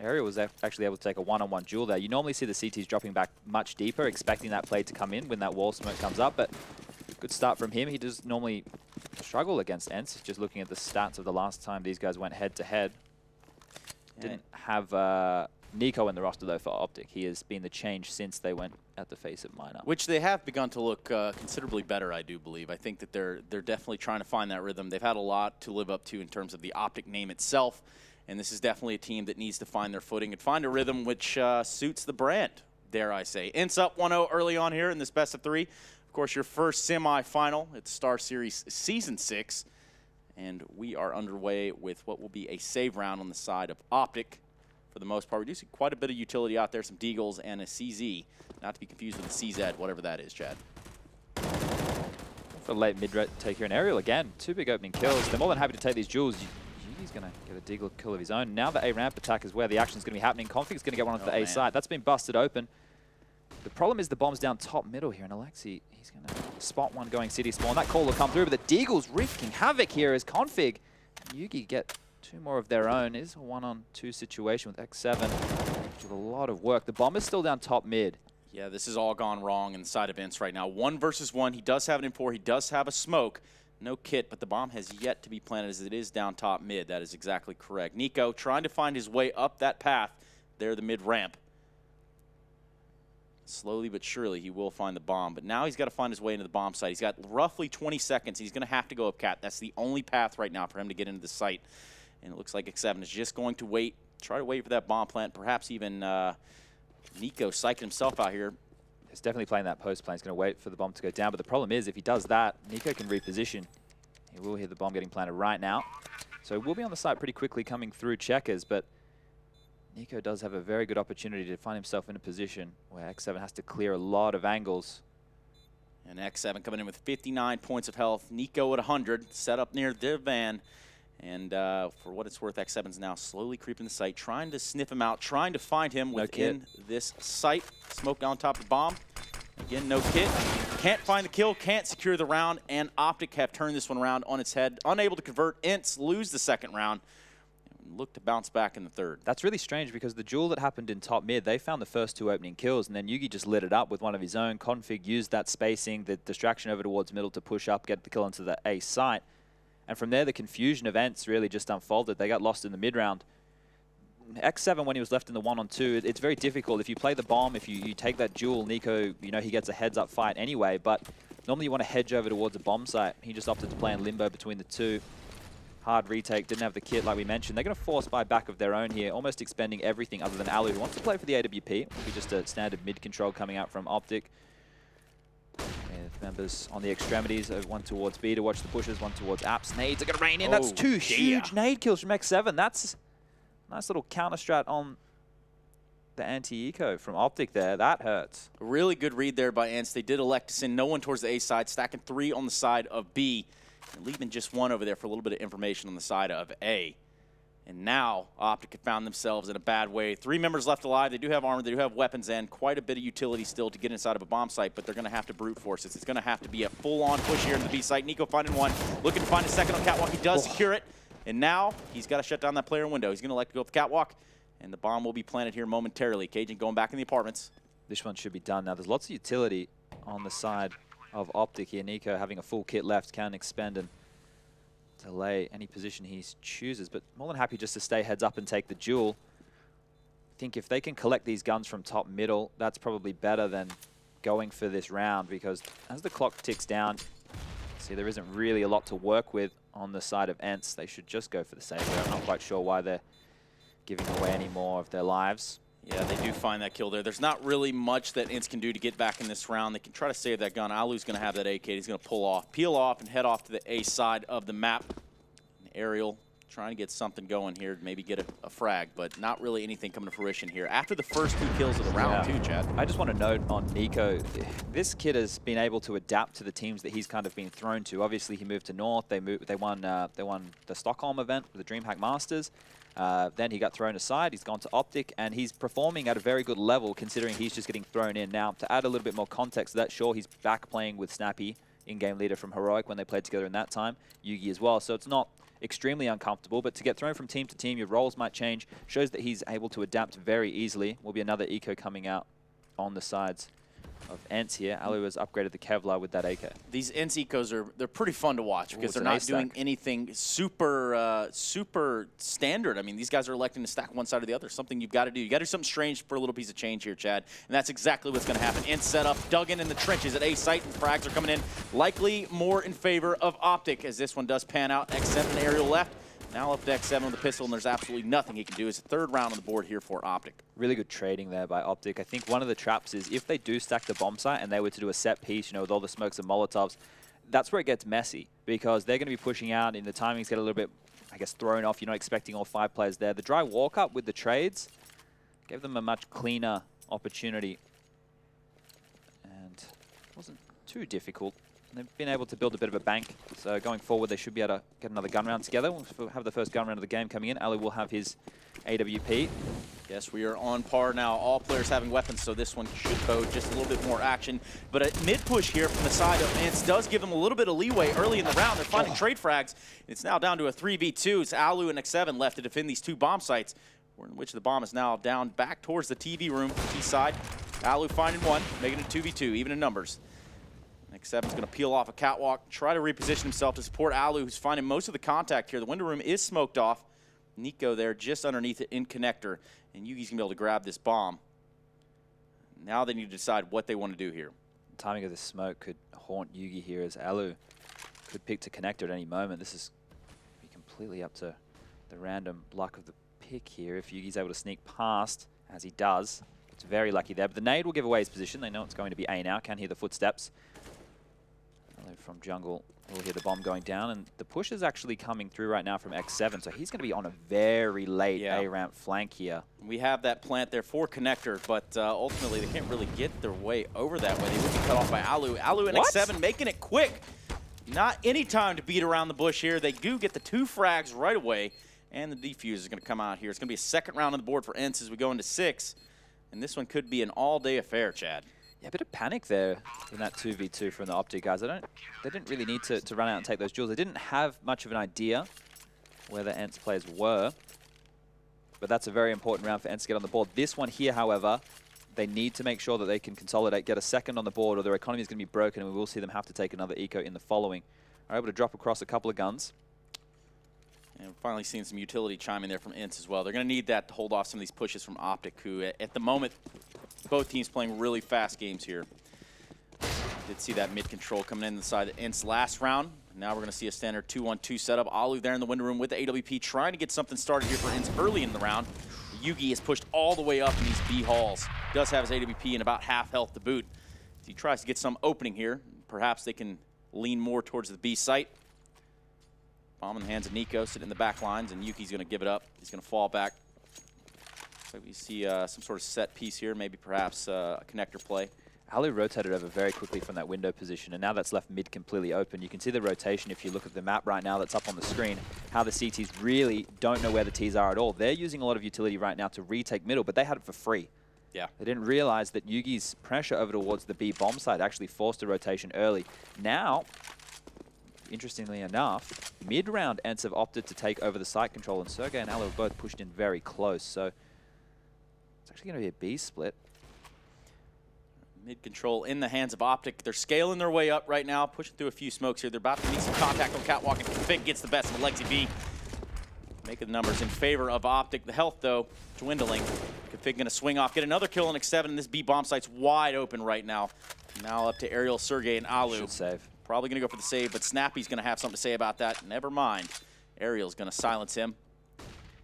Ariel was actually able to take a one-on-one duel there. You normally see the CTs dropping back much deeper, expecting that play to come in when that wall smoke comes up, but good start from him. He does normally struggle against ENCE, just looking at the stats of the last time these guys went head-to-head. Didn't have Nico in the roster, though, for OpTic. He has been the change since they went at the face of minor. Which they have begun to look considerably better, I do believe. I think that they're definitely trying to find that rhythm. They've had a lot to live up to in terms of the OpTic name itself, and this is definitely a team that needs to find their footing and find a rhythm which suits the brand, dare I say. ENCE up 1-0 early on here in this best of 3. Of course, your first semi-final at the StarSeries Season 6. And we are underway with what will be a save round on the side of OpTic. For the most part, we do see quite a bit of utility out there, some Deagles and a CZ. Not to be confused with a CZ, whatever that is, Chad. For late mid-rate take here, an aerial again. 2 big opening kills. They're more than happy to take these duels. Yugi's going to get a Deagle kill of his own. Now the A ramp attack is where the action's going to be happening. Config's going to get one onto the A side. That's been busted open. The problem is the bomb's down top middle here, and Alexi, he's going to spot one going city spawn. That call will come through, but the Deagle's wreaking havoc here as Config and Yugi get 2 more of their own. It is a 1-on-2 situation with X7. With a lot of work. The bomb is still down top mid. Yeah, this has all gone wrong inside of ENCE right now. 1 versus 1. He does have an M4. He does have a smoke. No kit, but the bomb has yet to be planted as it is down top mid. That is exactly correct. Nico trying to find his way up that path. There, the mid ramp. Slowly but surely, he will find the bomb. But now he's got to find his way into the bomb site. He's got roughly 20 seconds. He's going to have to go up cat. That's the only path right now for him to get into the site. And it looks like X7 is just going to wait, try to wait for that bomb plant. Perhaps even Nico psyched himself out here. He's definitely playing that post plan. He's going to wait for the bomb to go down. But the problem is, if he does that, Nico can reposition. He will hear the bomb getting planted right now. So we'll be on the site pretty quickly coming through checkers. But Nico does have a very good opportunity to find himself in a position where X7 has to clear a lot of angles. And X7 coming in with 59 points of health. Nico at 100, set up near their van. And for what it's worth, X7's now slowly creeping the site, trying to sniff him out, trying to find him within this site. Smoke on top of the bomb. Again, no kit. Can't find the kill, can't secure the round, and OpTic have turned this one around on its head. Unable to convert, ENCE lose the second round. Look to bounce back in the third. That's really strange because the duel that happened in top mid, they found the first 2 opening kills, and then Yugi just lit it up with one of his own. Config used that spacing, the distraction over towards middle to push up, get the kill into the A site. And from there, the confusion of ENCE really just unfolded. They got lost in the mid-round. X7, when he was left in the 1-on-2, it's very difficult. If you play the bomb, if you take that duel, Nico, you know, he gets a heads-up fight anyway, but normally you want to hedge over towards a bomb site. He just opted to play in limbo between the 2. Hard retake, didn't have the kit like we mentioned. They're going to force buy back of their own here, almost expending everything other than Alu, who wants to play for the AWP. It'll be just a standard mid-control coming out from OpTic. Members on the extremities, one towards B to watch the pushes, one towards apps. Nades are going to rain in. That's 2 huge nade kills from X7. That's a nice little counter strat on the anti-eco from OpTic there. That hurts. A really good read there by ENCE. They did elect to send no one towards the A side, stacking 3 on the side of B, and leaving just 1 over there for a little bit of information on the side of A. And now OpTic have found themselves in a bad way. 3 members left alive. They do have armor. They do have weapons and quite a bit of utility still to get inside of a bomb site, but they're going to have to brute force it. It's going to have to be a full-on push here in the B site. Nico finding 1, looking to find a second on catwalk. He does secure it, and now he's got to shut down that player window. He's going to let go of the catwalk, and the bomb will be planted here momentarily. Cajun going back in the apartments. This one should be done now. There's lots of utility on the side of OpTic here. Nico having a full kit left can expend and delay any position he chooses, but more than happy just to stay heads up and take the duel. I think if they can collect these guns from top middle, that's probably better than going for this round, because as the clock ticks down, see there isn't really a lot to work with on the side of ENCE. They should just go for the save there. I'm not quite sure why they're giving away any more of their lives. Yeah, they do find that kill there. There's not really much that ENCE can do to get back in this round. They can try to save that gun. Alu's going to have that AK. He's going to peel off, and head off to the A side of the map. And Aerial trying to get something going here, maybe get a frag, but not really anything coming to fruition here. After the first 2 kills of the round, too, Chad. I just want to note on Nico, this kid has been able to adapt to the teams that he's kind of been thrown to. Obviously, he moved to North. They won the Stockholm event with the DreamHack Masters. Then he got thrown aside. He's gone to OpTic, and he's performing at a very good level considering he's just getting thrown in. Now, to add a little bit more context to that, sure, he's back playing with Snappy, in-game leader from Heroic when they played together in that time, Yugi as well. So it's not extremely uncomfortable, but to get thrown from team to team, your roles might change. Shows that he's able to adapt very easily. Will be another eco coming out on the sides of ENCE here. Alu has upgraded the Kevlar with that AK. These ENCE ecos they're pretty fun to watch because they're not doing anything super standard. I mean, these guys are electing to stack one side or the other. Something you've got to do. You got to do something strange for a little piece of change here, Chad. And that's exactly what's going to happen. ENCE set up, dug in the trenches at A site, and frags are coming in. Likely more in favor of OpTic as this one does pan out. X7 aerial left. Now up to X7 with the pistol, and there's absolutely nothing he can do. It's a 3rd round on the board here for OpTic. Really good trading there by OpTic. I think one of the traps is if they do stack the bomb site and they were to do a set piece, you know, with all the smokes and Molotovs, that's where it gets messy, because they're going to be pushing out and the timings get a little bit, I guess, thrown off. You're not expecting all 5 players there. The dry walk-up with the trades gave them a much cleaner opportunity. And it wasn't too difficult. They've been able to build a bit of a bank. So going forward, they should be able to get another gun round together. We'll have the first gun round of the game coming in. Ali will have his AWP. Yes, we are on par now. All players having weapons, so this one should bode just a little bit more action. But a mid-push here from the side of ENCE does give them a little bit of leeway early in the round. They're finding trade frags. It's now down to a 3v2. It's Alu and X7 left to defend these 2 bomb sites, in which the bomb is now down back towards the TV room, T side. Alu finding 1, making it 2v2, even in numbers. X7's going to peel off a catwalk, try to reposition himself to support Alu, who's finding most of the contact here. The window room is smoked off. Nico there just underneath it in connector, and Yugi's going to be able to grab this bomb. Now they need to decide what they want to do here. The timing of the smoke could haunt Yugi here, as Alu could pick to connector at any moment. This is be completely up to the random luck of the pick here. If Yugi's able to sneak past, as he does, it's very lucky there. But the nade will give away his position. They know it's going to be A now. Can hear the footsteps. From jungle, we'll hear the bomb going down, and the push is actually coming through right now from X7, so he's going to be on a very late A-ramp flank here. We have that plant there for connector, but ultimately they can't really get their way over that way. They will be cut off by Alu. Alu and X7 making it quick. Not any time to beat around the bush here. They do get the 2 frags right away, and the defuse is going to come out here. It's going to be a second round on the board for ENCE as we go into 6, and this one could be an all-day affair, Chad. Yeah, a bit of panic there in that 2v2 from the OpTic guys. They didn't really need to run out and take those duels. They didn't have much of an idea where the ENCE players were, but that's a very important round for ENCE to get on the board. This one here, however, they need to make sure that they can consolidate, get a second on the board, or their economy is going to be broken, and we will see them have to take another eco in the following. Are able to drop across a couple of guns. And we're finally seeing some utility chiming there from ENCE as well. They're going to need that to hold off some of these pushes from OpTic, who at the moment, both teams playing really fast games here. Did see that mid-control coming in the side of ENCE last round. Now we're going to see a standard 2-1-2 setup. Alu there in the window room with the AWP, trying to get something started here for ENCE early in the round. Yugi is pushed all the way up in these B halls. Does have his AWP and about half health to boot. So he tries to get some opening here. Perhaps they can lean more towards the B site. Bomb in the hands of Nico, sitting in the back lines, and Yuki's going to give it up. He's going to fall back. So we see some sort of set piece here, maybe perhaps a connector play. Alu rotated over very quickly from that window position, and now that's left mid completely open. You can see the rotation if you look at the map right now that's up on the screen, how the CTs really don't know where the Ts are at all. They're using a lot of utility right now to retake middle, but they had it for free. Yeah. They didn't realize that Yugi's pressure over towards the B bomb side actually forced a rotation early. Now, interestingly enough, mid-round ENCE have opted to take over the site control, and Sergey and Alu have both pushed in very close, so it's actually going to be a B split. Mid-control in the hands of OpTic. They're scaling their way up right now, pushing through a few smokes here. They're about to meet some contact on catwalk, and Config gets the best of Alexi B. Making the numbers in favor of OpTic. The health, though, dwindling. Config going to swing off, get another kill on X7, and this B bomb site's wide open right now. Now up to Aerial, Sergey, and Alu. Should save. Probably going to go for the save, but Snappy's going to have something to say about that. Never mind. Aerial's going to silence him.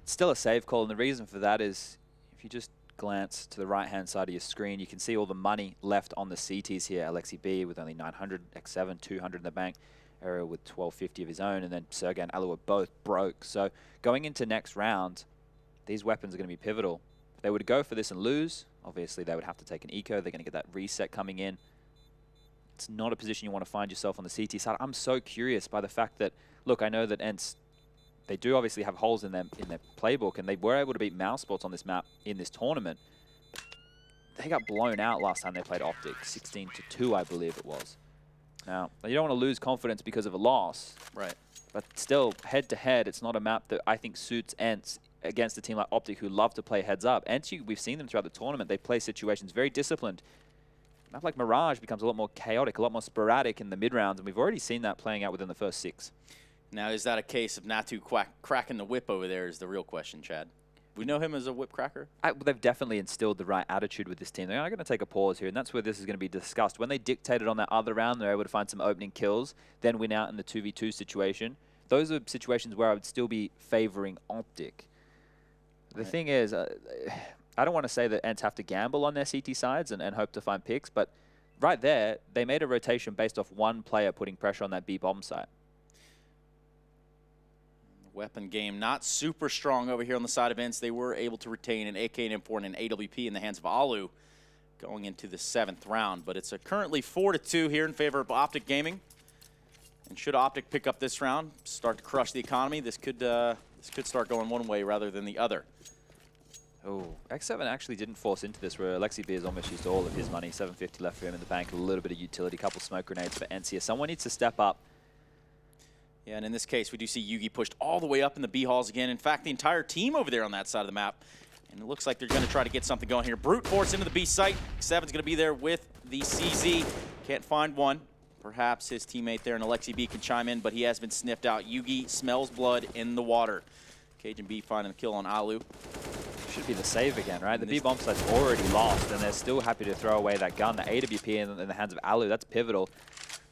It's still a save call, and the reason for that is if you just glance to the right-hand side of your screen, you can see all the money left on the CTs here. Alexi B with only 900, X7, 200 in the bank, Aerial with 1250 of his own, and then Sergey and Alu are both broke. So going into next round, these weapons are going to be pivotal. If they were to go for this and lose, obviously they would have to take an eco. They're going to get that reset coming in. It's not a position you want to find yourself on the CT side. I'm so curious by the fact that, look, I know that ENCE, they do obviously have holes in their playbook, and they were able to beat Mousesports on this map in this tournament. They got blown out last time they played OpTic, 16-2, I believe it was. Now, you don't want to lose confidence because of a loss. Right. But still, head-to-head, it's not a map that I think suits ENCE against a team like OpTic who love to play heads-up. ENCE, we've seen them throughout the tournament. They play situations very disciplined. A map like Mirage becomes a lot more chaotic, a lot more sporadic in the mid-rounds, and we've already seen that playing out within the first 6. Now, is that a case of Natu cracking the whip over there is the real question, Chad? We know him as a whip cracker? They've definitely instilled the right attitude with this team. They're going to take a pause here, and that's where this is going to be discussed. When they dictated on that other round, they're able to find some opening kills, then win out in the 2v2 situation. Those are situations where I would still be favoring OpTic. The thing is, I don't want to say that ENCE have to gamble on their CT sides and hope to find picks, but right there, they made a rotation based off one player putting pressure on that B bomb site. Weapon game not super strong over here on the side of ENCE. They were able to retain an AK and M4 and an AWP in the hands of Alu going into the 7th round. But it's currently 4-2 here in favor of OpTic Gaming. And should OpTic pick up this round, start to crush the economy, this could start going one way rather than the other. Oh, X7 actually didn't force into this, where Alexi B has almost used all of his money. 750 left for him in the bank, a little bit of utility, couple smoke grenades for ENCE here. Someone needs to step up. Yeah, and in this case, we do see Yugi pushed all the way up in the B halls again. In fact, the entire team over there on that side of the map. And it looks like they're going to try to get something going here. Brute force into the B site. X7's going to be there with the CZ. Can't find one. Perhaps his teammate there in Alexi B can chime in, but he has been sniffed out. Yugi smells blood in the water. Cajun B finding a kill on Alu. Should be the save again, right? The B bomb site's already lost, and they're still happy to throw away that gun. The AWP in the hands of Alu, that's pivotal.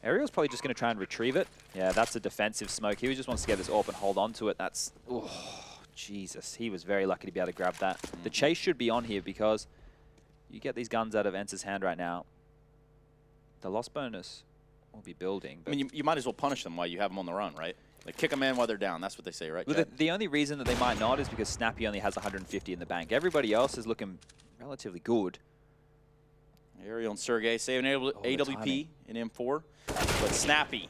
Ariel's probably just going to try and retrieve it. Yeah, that's a defensive smoke. He just wants to get this AWP and hold on to it. That's, oh, Jesus. He was very lucky to be able to grab that. The chase should be on here because you get these guns out of ENCE's hand right now. The loss bonus will be building. I mean, you might as well punish them while you have them on the run, right? Like, kick them in while they're down. That's what they say, right? Well, the only reason that they might not is because Snappy only has 150 in the bank. Everybody else is looking relatively good. Ariel and Sergey saving AWP in M4. But Snappy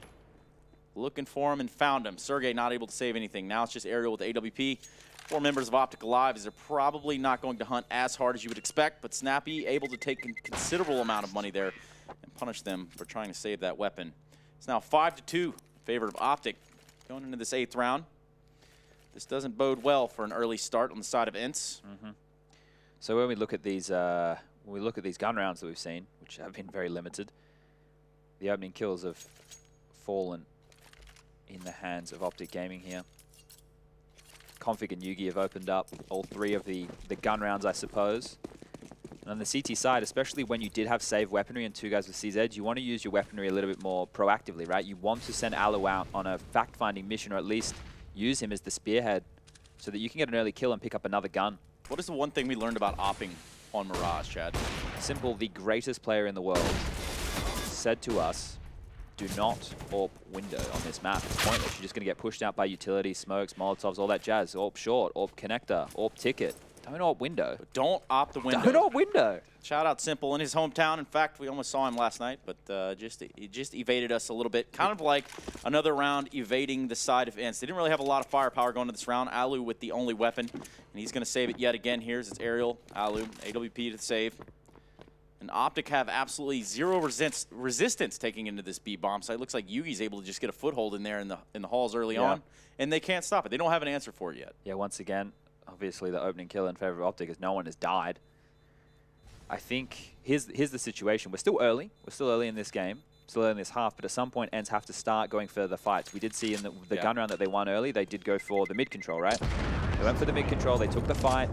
looking for him and found him. Sergey not able to save anything. Now it's just Ariel with AWP. 4 members of OpTic alive, as they're probably not going to hunt as hard as you would expect, but Snappy able to take a considerable amount of money there and punish them for trying to save that weapon. It's now 5-2 in favor of OpTic going into this 8th round. This doesn't bode well for an early start on the side of ENCE. So when we look at these gun rounds that we've seen, which have been very limited, the opening kills have fallen in the hands of OpTic Gaming here. Config and Yugi have opened up all 3 of the gun rounds, I suppose. And on the CT side, especially when you did have save weaponry and 2 guys with CZ, you want to use your weaponry a little bit more proactively, right? You want to send Alu out on a fact-finding mission, or at least use him as the spearhead so that you can get an early kill and pick up another gun. What is the one thing we learned about opping on Mirage, Chad? Simple, the greatest player in the world said to us, do not AWP window on this map. It's pointless. You're just going to get pushed out by utility, smokes, molotovs, all that jazz. AWP short, AWP connector, AWP ticket. Don't AWP window. But don't opt the window. Don't AWP window. Shout out Simple in his hometown. In fact, we almost saw him last night, but he just evaded us a little bit. Kind of like another round evading the side of ENCE. They didn't really have a lot of firepower going to this round. Alu with the only weapon, and he's going to save it yet again. Here's its Ariel, Alu, AWP to save. And OpTic have absolutely zero resistance taking into this B bomb site. Looks like Yugi's able to just get a foothold in there in the halls early on, and they can't stop it. They don't have an answer for it yet. Yeah, once again, obviously the opening kill in favor of OpTic is no one has died. I think here's the situation. We're still early. We're still early in this game. Still early in this half, but at some point ENCE have to start going for the fights. We did see in the gun round that they won early, they did go for the mid control, right? They went for the mid control, they took the fight.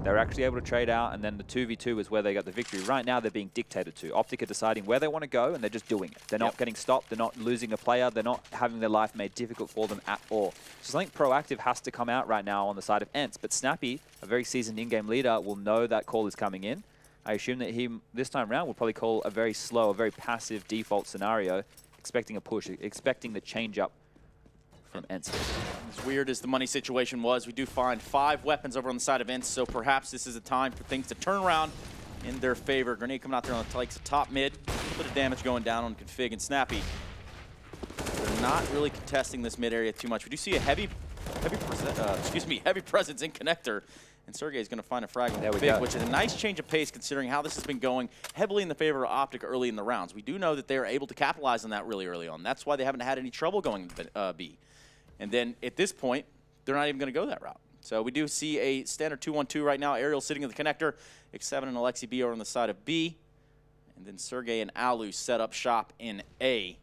They were actually able to trade out, and then the 2v2 is where they got the victory. Right now, they're being dictated to. OpTic are deciding where they want to go, and they're just doing it. They're not getting stopped. They're not losing a player. They're not having their life made difficult for them at all. So something proactive has to come out right now on the side of ENCE. But Snappy, a very seasoned in-game leader, will know that call is coming in. I assume that he, this time around, will probably call a very slow, a very passive default scenario, expecting a push, expecting the change-up from ENCE. As weird as the money situation was, we do find 5 weapons over on the side of ENCE, so perhaps this is a time for things to turn around in their favor. Grenade coming out there on the likes of top mid. A little bit of damage going down on Config and Snappy. They're not really contesting this mid area too much. We do see a heavy presence in connector. And Sergey is going to find a frag with Config, which is a nice change of pace considering how this has been going heavily in the favor of OpTic early in the rounds. We do know that they are able to capitalize on that really early on. That's why they haven't had any trouble going to B. And then at this point, they're not even going to go that route. So we do see a standard 2-1-2 right now. Ariel sitting in the connector. X7 and Alexi B are on the side of B. And then Sergey and Alu set up shop in A.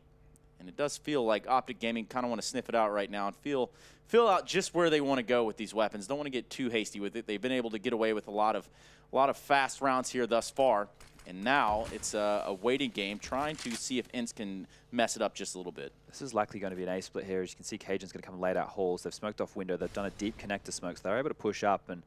And it does feel like OpTic Gaming kind of want to sniff it out right now and feel out just where they want to go with these weapons. Don't want to get too hasty with it. They've been able to get away with a lot of fast rounds here thus far. And now it's a waiting game, trying to see if ENCE can mess it up just a little bit. This is likely going to be an A-split here. As you can see, Cajun's going to come and laid out halls. They've smoked off window. They've done a deep connector smoke, so they're able to push up, and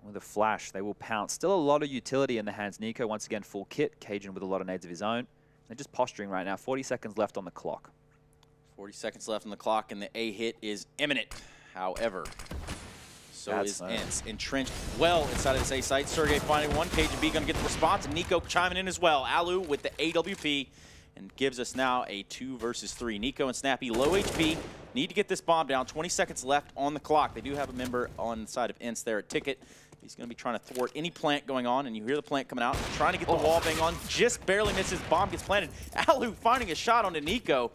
with a flash, they will pounce. Still a lot of utility in the hands. Nico, once again, full kit. Cajun with a lot of nades of his own. They're just posturing right now. 40 seconds left on the clock. 40 seconds left on the clock, and the A hit is imminent. However, so is ENCE. Entrenched well inside of this A site. Sergey finding one. KGB going to get the response, and Nico chiming in as well. Alu with the AWP, and gives us now a 2 versus 3. Nico and Snappy, low HP, need to get this bomb down. 20 seconds left on the clock. They do have a member on the side of ENCE there at Ticket. He's going to be trying to thwart any plant going on, and you hear the plant coming out, trying to get the wall bang on. Just barely misses. Bomb gets planted. Alu finding a shot onto Nico.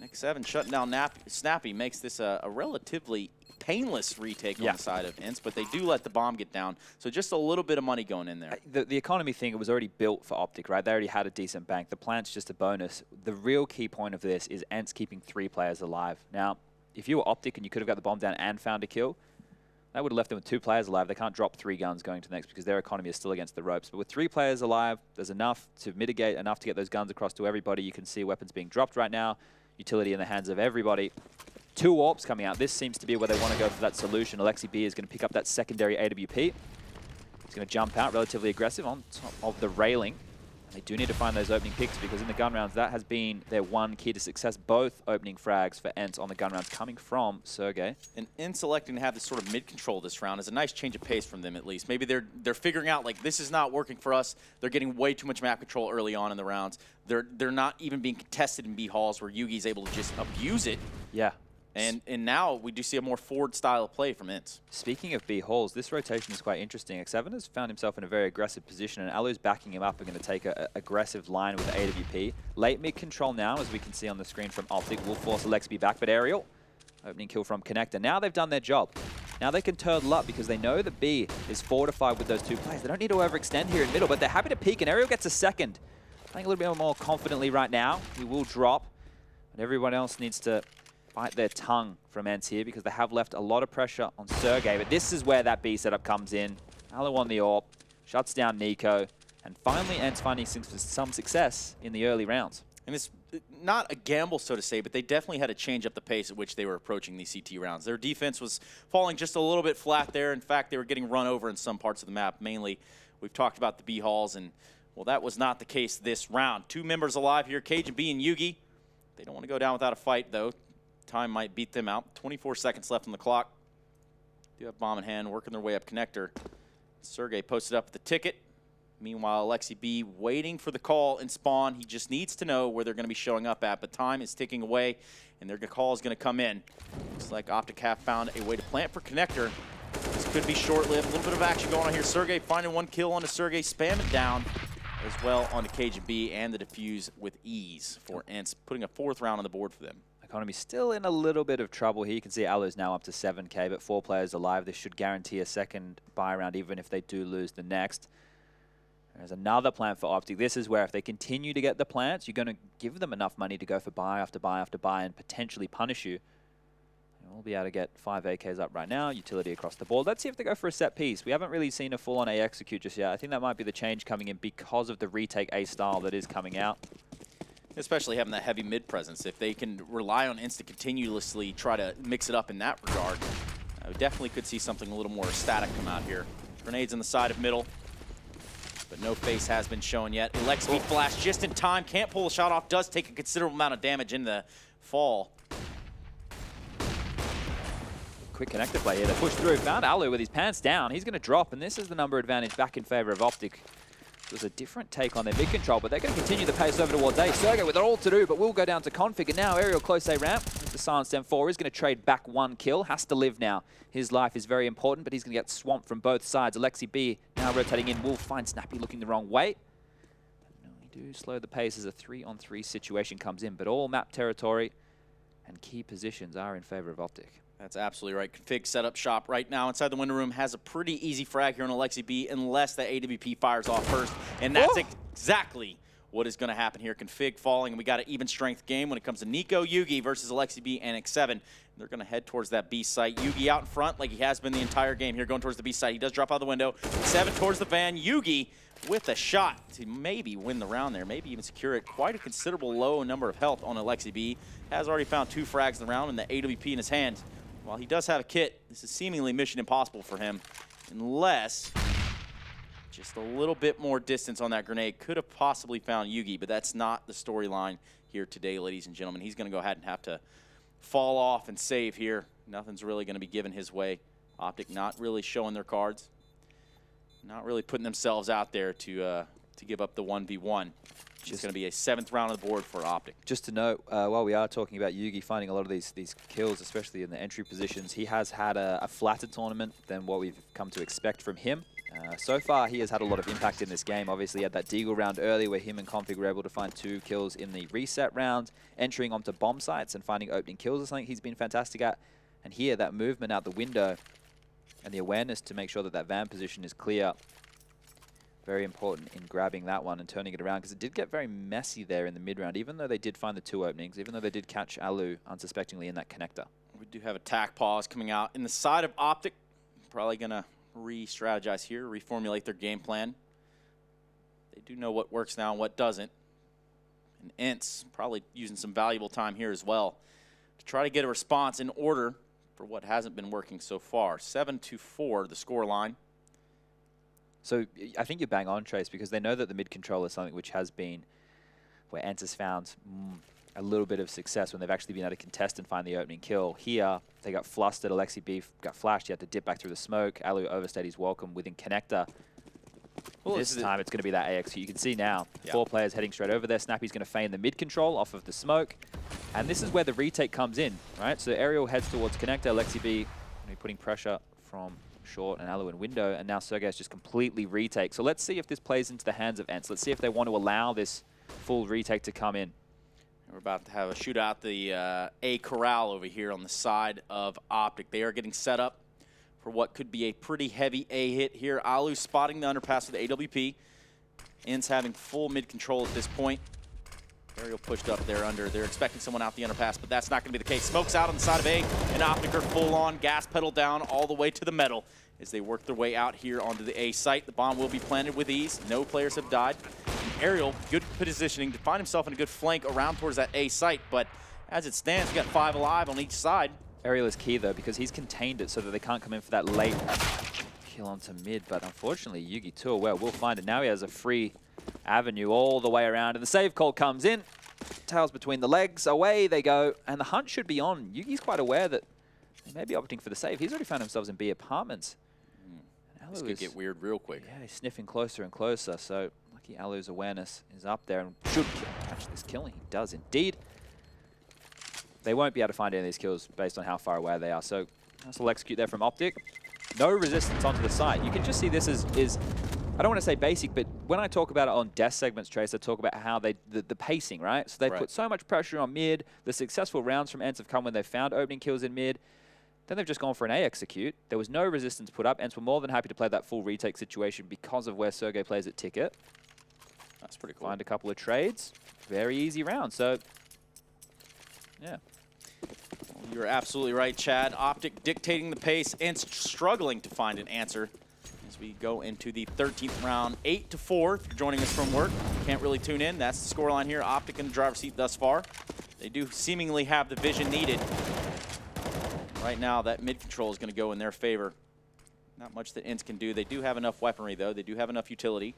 X7 shutting down Snappy makes this a relatively painless retake on the side of ENCE, but they do let the bomb get down. So just a little bit of money going in there. The economy thing, it was already built for OpTic, right? They already had a decent bank. The plant's just a bonus. The real key point of this is ENCE keeping 3 players alive. Now, if you were OpTic and you could have got the bomb down and found a kill, that would have left them with 2 players alive. They can't drop 3 guns going to the next because their economy is still against the ropes. But with 3 players alive, there's enough to mitigate, enough to get those guns across to everybody. You can see weapons being dropped right now. Utility in the hands of everybody. 2 AWPs coming out. This seems to be where they want to go for that solution. Alexi B is going to pick up that secondary AWP. He's going to jump out relatively aggressive on top of the railing. And they do need to find those opening picks because in the gun rounds, that has been their one key to success. Both opening frags for ENCE on the gun rounds coming from Sergey. And ENCE electing to have this sort of mid-control this round is a nice change of pace from them at least. Maybe they're figuring out, like, this is not working for us. They're getting way too much map control early on in the rounds. They're not even being contested in B halls where Yugi's able to just abuse it. Yeah. And now we do see a more forward style of play from ENCE. Speaking of B halls, this rotation is quite interesting. X7 has found himself in a very aggressive position, and Alu's backing him up and going to take an aggressive line with the AWP. Late mid control now, as we can see on the screen from OpTic, will force Alexi back, but Aerial, opening kill from Connector. Now they've done their job. Now they can turtle up because they know that B is fortified with those 2 players. They don't need to overextend here in middle, but they're happy to peek, and Aerial gets a second. Playing a little bit more confidently right now. He will drop, but everyone else needs to bite their tongue from ENCE here because they have left a lot of pressure on Sergey. But this is where that B setup comes in. Alu on the AWP, shuts down Nico, and finally ENCE finding some success in the early rounds. And it's not a gamble, so to say, but they definitely had to change up the pace at which they were approaching these CT rounds. Their defense was falling just a little bit flat there. In fact, they were getting run over in some parts of the map. Mainly, we've talked about the B halls, and, well, that was not the case this round. 2 members alive here, KGB and Yugi. They don't want to go down without a fight, though. Time might beat them out. 24 seconds left on the clock. Do have bomb in hand, working their way up connector. Sergey posted up at the Ticket. Meanwhile, Alexi B waiting for the call in spawn. He just needs to know where they're going to be showing up at, but time is ticking away, and their call is going to come in. Looks like OpTic have found a way to plant for connector. This could be short-lived. A little bit of action going on here. Sergey finding 1 kill onto Sergey, spam it down as well onto KGB, and the defuse with ease for ENCE, putting a 4th round on the board for them. Economy still in a little bit of trouble here. You can see Alu's now up to 7K, but 4 players alive. This should guarantee a second buy round, even if they do lose the next. There's another plant for OpTic. This is where if they continue to get the plants, you're going to give them enough money to go for buy after buy after buy and potentially punish you. And we'll be able to get 5 AKs up right now, utility across the board. Let's see if they go for a set piece. We haven't really seen a full-on A execute just yet. I think that might be the change coming in because of the retake A style that is coming out. Especially having that heavy mid presence. If they can rely on ENCE to continuously try to mix it up in that regard, we definitely could see something a little more static come out here. Grenades on the side of middle, but no face has been shown yet. Alexi flash just in time, can't pull a shot off, does take a considerable amount of damage in the fall. Quick connector play here to push through. Found Alu with his pants down. He's going to drop, and this is the number advantage back in favor of OpTic. It was a different take on their mid control, but they're going to continue the pace over towards A. Sergey with it all to do, but will go down to config, and now Aerial close A ramp. The silenced M4 is going to trade back 1 kill. Has to live now. His life is very important, but he's going to get swamped from both sides. Alexi B now rotating in. Will find Snappy looking the wrong way. No, we do slow the pace as a 3-on-3 situation comes in, but all map territory and key positions are in favor of OpTic. That's absolutely right. Config setup shop right now inside the window room has a pretty easy frag here on Alexi B unless the AWP fires off first. And that's exactly what is going to happen here. Config falling, and we got an even strength game when it comes to Nico, Yugi versus Alexi B and X7. They're going to head towards that B site. Yugi out in front like he has been the entire game here, going towards the B site. He does drop out the window. X7 towards the van. Yugi with a shot to maybe win the round there, maybe even secure it. Quite a considerable low number of health on Alexi B. Has already found 2 frags in the round and the AWP in his hand. While he does have a kit, this is seemingly mission impossible for him unless Just a little bit more distance on that grenade. Could have possibly found Yugi, but that's not the storyline here today, ladies and gentlemen. He's going to go ahead and have to fall off and save here. Nothing's really going to be given his way. OpTic not really showing their cards. Not really putting themselves out there to give up the 1v1. It's going to be a 7th round on the board for OpTic. Just to note, while we are talking about Yugi finding a lot of these kills, especially in the entry positions, he has had a flatter tournament than what we've come to expect from him. So far, he has had a lot of impact in this game. Obviously, he had that Deagle round early where him and Config were able to find 2 kills in the reset round, entering onto bomb sites and finding opening kills is something he's been fantastic at. And here, that movement out the window and the awareness to make sure that that van position is clear, very important in grabbing that one and turning it around, because it did get very messy there in the mid-round, even though they did find the 2 openings, even though they did catch Alu unsuspectingly in that connector. We do have attack pause coming out in the side of OpTic. Probably going to re-strategize here, reformulate their game plan. They do know what works now and what doesn't. And ENCE probably using some valuable time here as well to try to get a response in order for what hasn't been working so far. 7-4, the score line. So I think you're bang on, Trace, because they know that the mid-control is something which has been where ENCE has found a little bit of success when they've actually been able to contest and find the opening kill. Here, they got flustered. Alexi B got flashed. He had to dip back through the smoke. Alu overstayed his welcome within connector. Well, this time, it's going to be that AX. You can see now, 4 players heading straight over there. Snappy's going to feign the mid-control off of the smoke. And this is where the retake comes in, right? So Aerial heads towards connector. Alexi B putting pressure from short and Alu in window. And now Sergey's just completely retake. So let's see if this plays into the hands of ENCE. Let's see if they want to allow this full retake to come in. We're about to have a shootout, the A corral over here on the side of OpTic. They are getting set up for what could be a pretty heavy A hit here. Alu spotting the underpass with the AWP. ENCE having full mid control at this point. Aerial pushed up there under. They're expecting someone out the underpass, but that's not going to be the case. Smoke's out on the side of A, and OpTic are full on, gas pedal down all the way to the metal as they work their way out here onto the A site. The bomb will be planted with ease. No players have died. And Aerial, good positioning to find himself in a good flank around towards that A site, but as it stands, you got 5 alive on each side. Aerial is key, though, because he's contained it so that they can't come in for that late kill onto mid, but unfortunately, Yugi too aware will find it. Now he has a free avenue all the way around, and the save call comes in. Tails between the legs, away they go, and the hunt should be on. Yugi's quite aware that they may be opting for the save. He's already found himself in B apartments. This could get weird real quick. Yeah, he's sniffing closer and closer, so lucky Alu's awareness is up there and should catch this kill, and he does indeed. They won't be able to find any of these kills based on how far away they are, so nice little execute there from OpTic. No resistance onto the site. You can just see this is I don't want to say basic, but when I talk about it on death segments, Trace, I talk about how the pacing, right? So they put so much pressure on mid. The successful rounds from ENCE have come when they've found opening kills in mid. Then they've just gone for an A execute. There was no resistance put up. ENCE were more than happy to play that full retake situation because of where Sergey plays at ticket. That's pretty cool. Find a couple of trades. Very easy round. So, yeah. You're absolutely right, Chad. OpTic dictating the pace. ENCE struggling to find an answer as we go into the 13th round. 8-4. If you're joining us from work, can't really tune in. That's the scoreline here. OpTic in the driver's seat thus far. They do seemingly have the vision needed. Right now, that mid control is going to go in their favor. Not much that ENCE can do. They do have enough weaponry, though. They do have enough utility.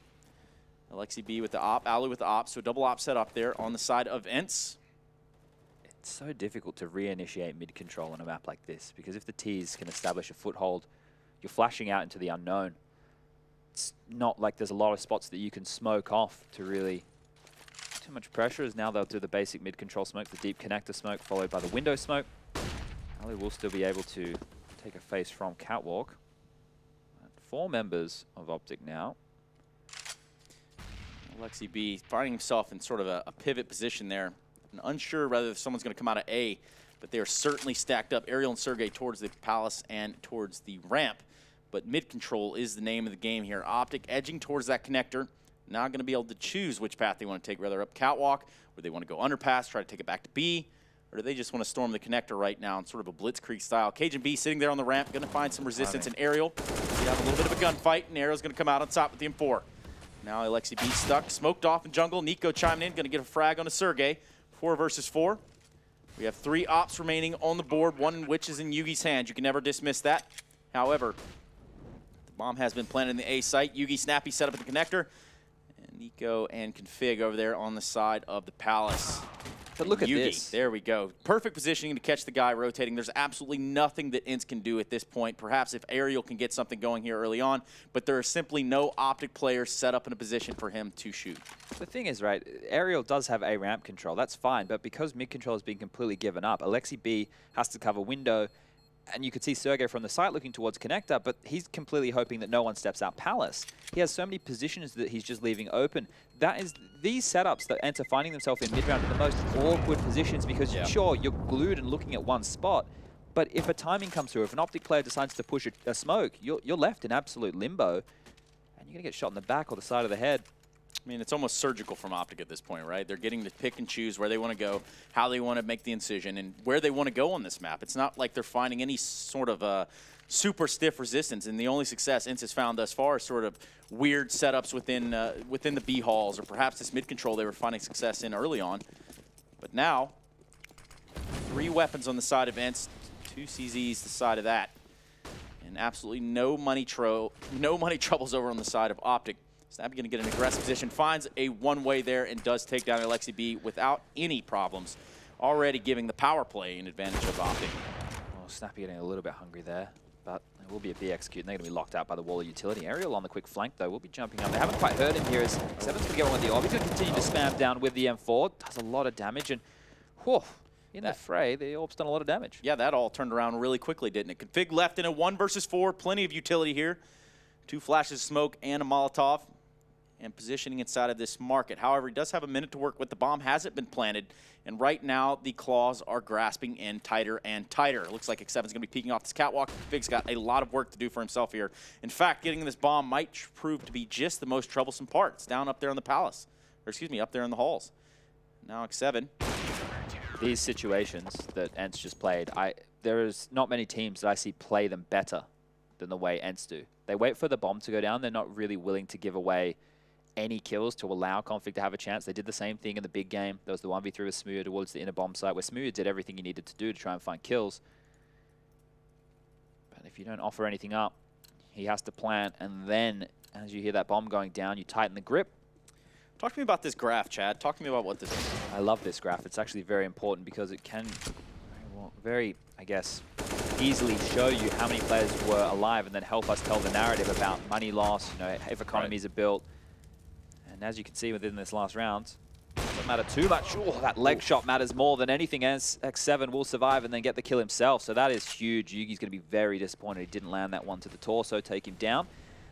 Alexi B with the op, Alu with the op. So double op set up there on the side of ENCE. It's so difficult to reinitiate mid control on a map like this, because if the Ts can establish a foothold, you're flashing out into the unknown. It's not like there's a lot of spots that you can smoke off to really too much pressure, as now they'll do the basic mid control smoke, the deep connector smoke, followed by the window smoke. Ali will still be able to take a face from Catwalk. 4 members of OpTic now. Alexi B finding himself in sort of a pivot position there. I'm unsure whether someone's going to come out of A, but they are certainly stacked up. Aerial and Sergey towards the palace and towards the ramp. But mid control is the name of the game here. OpTic edging towards that connector. Now going to be able to choose which path they want to take, whether up Catwalk, or they want to go underpass, try to take it back to B, or do they just want to storm the connector right now in sort of a blitzkrieg style. Cajun B sitting there on the ramp, going to find some resistance in Aerial. We have a little bit of a gunfight, and Aerial's going to come out on top with the M4. Now Alexi B stuck, smoked off in jungle. Nico chiming in, going to get a frag on a Sergey. 4 versus 4. We have 3 ops remaining on the board, one which is in Yugi's hands. You can never dismiss that. However, the Bomb has been planted in the A site. Yugi Snappy set up at the connector. And Nico and Config over there on the side of the Palace. But look at Yugi, this. there we go. Perfect positioning to catch the guy rotating. There's absolutely nothing that ENCE can do at this point. Perhaps if Aerial can get something going here early on, but there are simply no OpTic players set up in a position for him to shoot. The thing is, right, Aerial does have A ramp control. That's fine, but because mid control has been completely given up, Alexi B has to cover window, and you could see Sergey from the site looking towards connector, but he's completely hoping that no one steps out Palace. He has so many positions that he's just leaving open. That is, these setups that ENCE are finding themselves in mid-round are the most awkward positions because, sure, you're glued and looking at one spot, but if a timing comes through, if an OpTic player decides to push a smoke, you're left in absolute limbo, and you're going to get shot in the back or the side of the head. I mean, it's almost surgical from OpTic at this point, right? They're getting to pick and choose where they want to go, how they want to make the incision, and where they want to go on this map. It's not like they're finding any sort of super stiff resistance, and the only success ENCE has found thus far is sort of weird setups within the B halls, or perhaps this mid control they were finding success in early on. But now, 3 weapons on the side of ENCE, 2 CZs the side of that, and absolutely no money troubles over on the side of OpTic. Snappy going to get an aggressive position, finds a one-way there, and does take down Alexi B without any problems, already giving the power play an advantage of OpTic. Oh, Snappy getting a little bit hungry there, but it will be a B execute, and they're going to be locked out by the wall of utility. Aerial on the quick flank, though, will be jumping up. They haven't quite heard him here as Seven's going to get one with the orb. He's going to continue to spam down with the M4. Does a lot of damage, and whew, in the fray, the orb's done a lot of damage. Yeah, that all turned around really quickly, didn't it? Config left in a 1 versus 4, plenty of utility here. 2 flashes of smoke and a Molotov, and positioning inside of this market. However, he does have a minute to work with. The bomb hasn't been planted, and right now the claws are grasping in tighter and tighter. It looks like X7's going to be peeking off this catwalk. Fig's got a lot of work to do for himself here. In fact, getting this bomb might prove to be just the most troublesome part. It's down up there in the Palace, or excuse me, up there in the halls. Now X7. These situations that ENCE just played, there is not many teams that I see play them better than the way ENCE do. They wait for the bomb to go down. They're not really willing to give away any kills to allow Config to have a chance. They did the same thing in the big game. There was the 1v3 with Smooya towards the inner bomb site, where Smooya did everything he needed to do to try and find kills. But if you don't offer anything up, he has to plant, and then as you hear that bomb going down, you tighten the grip. Talk to me about this graph, Chad. Talk to me about what this is. I love this graph. It's actually very important because it can very, I guess, easily show you how many players were alive and then help us tell the narrative about money loss, you know, if economies are built. And as you can see within this last round, it doesn't matter too much. Oh, that leg shot matters more than anything, as X7 will survive and then get the kill himself. So that is huge. Yugi's going to be very disappointed he didn't land that one to the torso, take him down.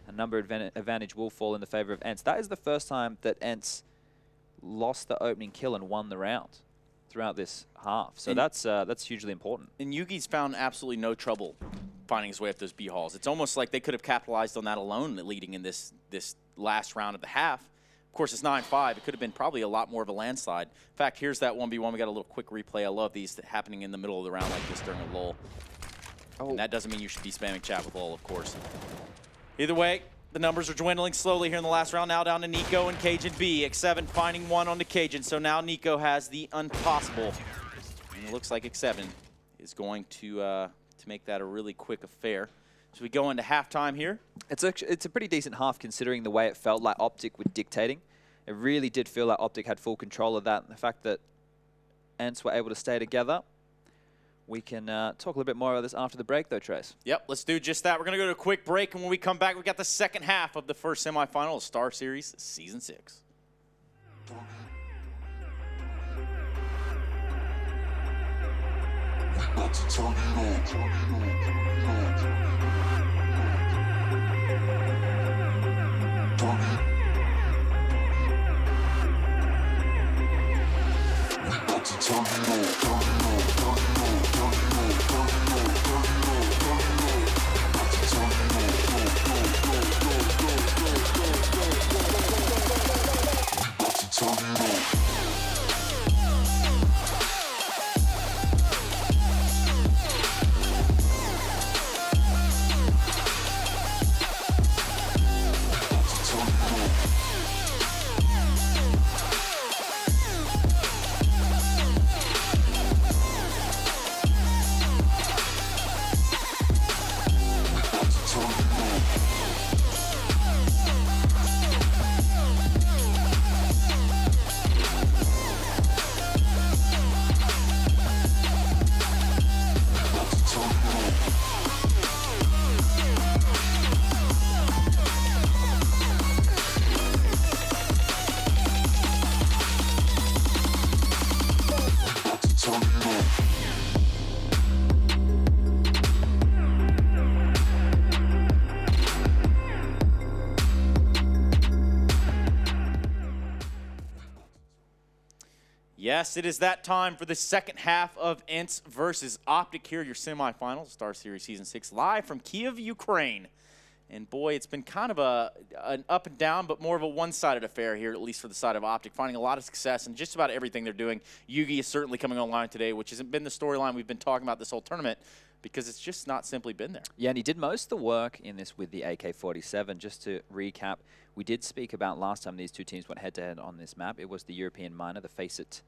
A number advantage will fall in the favor of ENCE. That is the first time that ENCE lost the opening kill and won the round throughout this half. So that's hugely important. And Yugi's found absolutely no trouble finding his way up those B halls. It's almost like they could have capitalized on that alone leading in this last round of the half. Of course, it's 9-5. It could have been probably a lot more of a landslide. In fact, here's that 1v1. We got a little quick replay. I love these happening in the middle of the round like this during a lull. Oh. And that doesn't mean you should be spamming chat with lull, of course. Either way, the numbers are dwindling slowly here in the last round. Now down to Nico and Cajun B. X7 finding one on the Cajun. So now Nico has the impossible. And it looks like X7 is going to make that a really quick affair. So we go into halftime here. It's a pretty decent half considering the way it felt like OpTic were dictating. It really did feel like OpTic had full control of that. And the fact that ENCE were able to stay together. We can talk a little bit more about this after the break, though, Trace. Yep, let's do just that. We're going to go to a quick break, and when we come back, we got the second half of the first semifinal of Star Series Season 6. Yes, it is that time for the second half of ENCE versus OpTic here, your semifinals, StarSeries Season 6, live from Kyiv, Ukraine. And boy, it's been kind of an up and down, but more of a one-sided affair here, at least for the side of OpTic, finding a lot of success in just about everything they're doing. Yugi is certainly coming online today, which hasn't been the storyline we've been talking about this whole tournament, because it's just not simply been there. Yeah, and he did most of the work in this with the AK-47. Just to recap, we did speak about last time these two teams went head-to-head on this map. It was the European minor, the Face It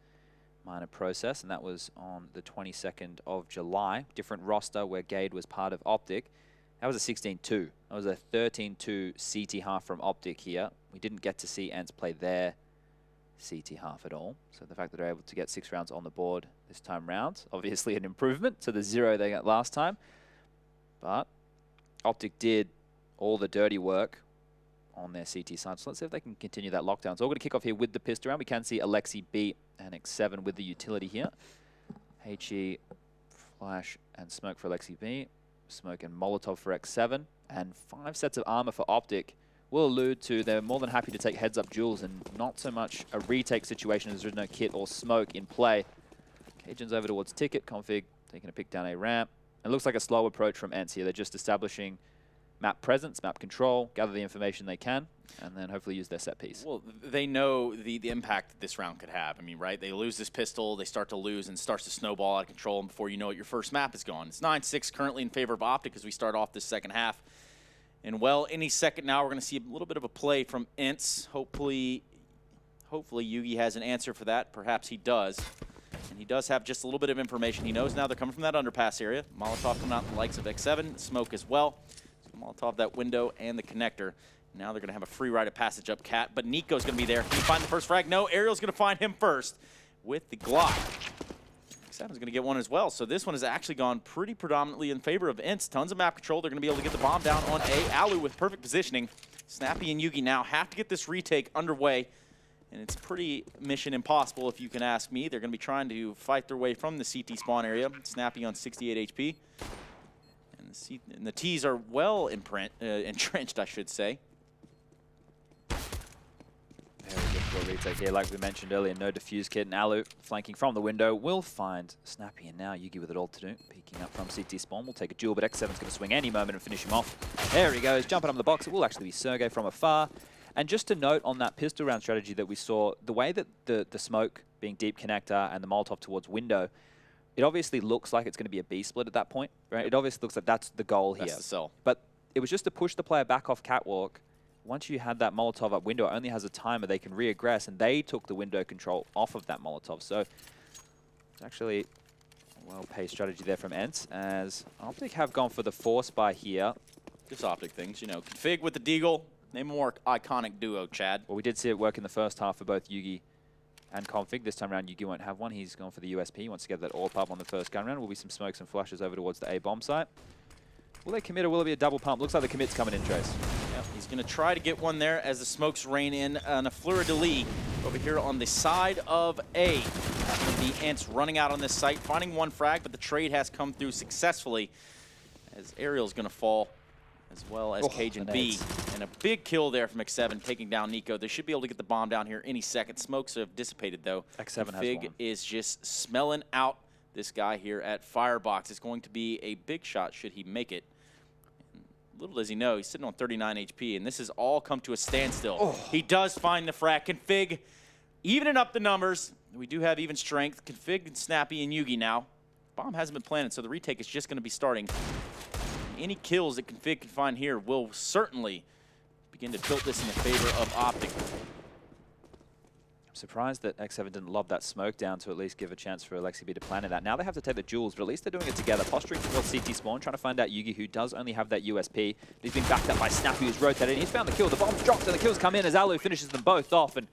minor process, and that was on the 22nd of July. Different roster where Gade was part of OpTic. That was a 16-2. That was a 13-2 CT half from OpTic here. We didn't get to see ENCE play their CT half at all. So the fact that they're able to get 6 rounds on the board this time round, obviously an improvement to the 0 they got last time. But OpTic did all the dirty work on their CT side. So let's see if they can continue that lockdown. So we're going to kick off here with the pistol round. We can see Alexi B and X7 with the utility here. HE, Flash, and Smoke for Alexi B. Smoke and Molotov for X7. And 5 sets of armor for OpTic. Will allude to they're more than happy to take heads-up duels and not so much a retake situation as there's no kit or smoke in play. Cajun's over towards Ticket. Config taking a pick down a ramp. It looks like a slow approach from ENCE here. They're just establishing map presence, map control, gather the information they can, and then hopefully use their set piece. Well, they know the impact that this round could have. I mean, right? They lose this pistol, they start to lose, and starts to snowball out of control, and before you know it, your first map is gone. It's 9-6 currently in favor of OpTic as we start off this second half. And, well, any second now we're going to see a little bit of a play from ENCE. Hopefully Yugi has an answer for that. Perhaps he does. And he does have just a little bit of information. He knows now they're coming from that underpass area. Molotov coming out in the likes of X7, Smoke as well. So Molotov, that window, and the connector. Now they're going to have a free rite of passage up Cat, but Nico's going to be there. Can he find the first frag? No, Ariel's going to find him first with the Glock. X7's going to get one as well. So this one has actually gone pretty predominantly in favor of ENCE. Tons of map control. They're going to be able to get the bomb down on A. Alu with perfect positioning. Snappy and Yugi now have to get this retake underway. And it's pretty mission impossible if you can ask me. They're going to be trying to fight their way from the CT spawn area. Snappy on 68 HP. And the T's are well entrenched, I should say. Very difficult retake here, like we mentioned earlier. No defuse kit, and Alu flanking from the window will find Snappy, and now Yugi with it all to do. Peeking up from CT spawn, will take a duel, but X7's going to swing any moment and finish him off. There he goes, jumping up the box. It will actually be Sergey from afar. And just to note on that pistol round strategy that we saw, the way that the smoke being deep connector and the Molotov towards window, it obviously looks like it's going to be a B split at that point, right? It obviously looks like that's the goal here. That's the sell. But it was just to push the player back off catwalk. Once you had that Molotov up window, it only has a timer. They can reaggress, and they took the window control off of that Molotov. So it's actually a well-paced strategy there from ENCE, as OpTic have gone for the force buy here. Just OpTic things, you know. Config with the Deagle. Name a more iconic duo, Chad. Well, we did see it work in the first half for both Yugi and Config. This time around, Yugi won't have one. He's gone for the USP. He wants to get that AWP up on the first gun round. Will be some smokes and flashes over towards the A bomb site. Will they commit, or will it be a double pump? Looks like the commit's coming in, Trace. Yep, he's going to try to get one there as the smokes rain in on a fleur-de-lis over here on the side of A. That's going to be ENCE running out on this site, finding one frag, but the trade has come through successfully as Ariel's going to fall, as well as Cajun B. And a big kill there from X7 taking down Nico. They should be able to get the bomb down here any second. Smokes have dissipated, though. X7 has Fig one. is just smelling out this guy here at Firebox. It's going to be a big shot should he make it. Little does he know, he's sitting on 39 HP, and this has all come to a standstill. He does find the frag. Config evening up the numbers. We do have even strength. Config and Snappy and Yugi now. Bomb hasn't been planted, so the retake is just going to be starting. Any kills that Config can find here will certainly begin to tilt this in the favor of OpTic. I'm surprised that X7 didn't lob that smoke down to at least give a chance for Alexi B to plan in that. Now they have to take the duels, but at least they're doing it together. Posturing towards CT spawn, trying to find out Yugi, who does only have that USP. He's been backed up by Snappy, who's rotated. He's found the kill. The bomb's dropped, and the kills come in as Alu finishes them both off. And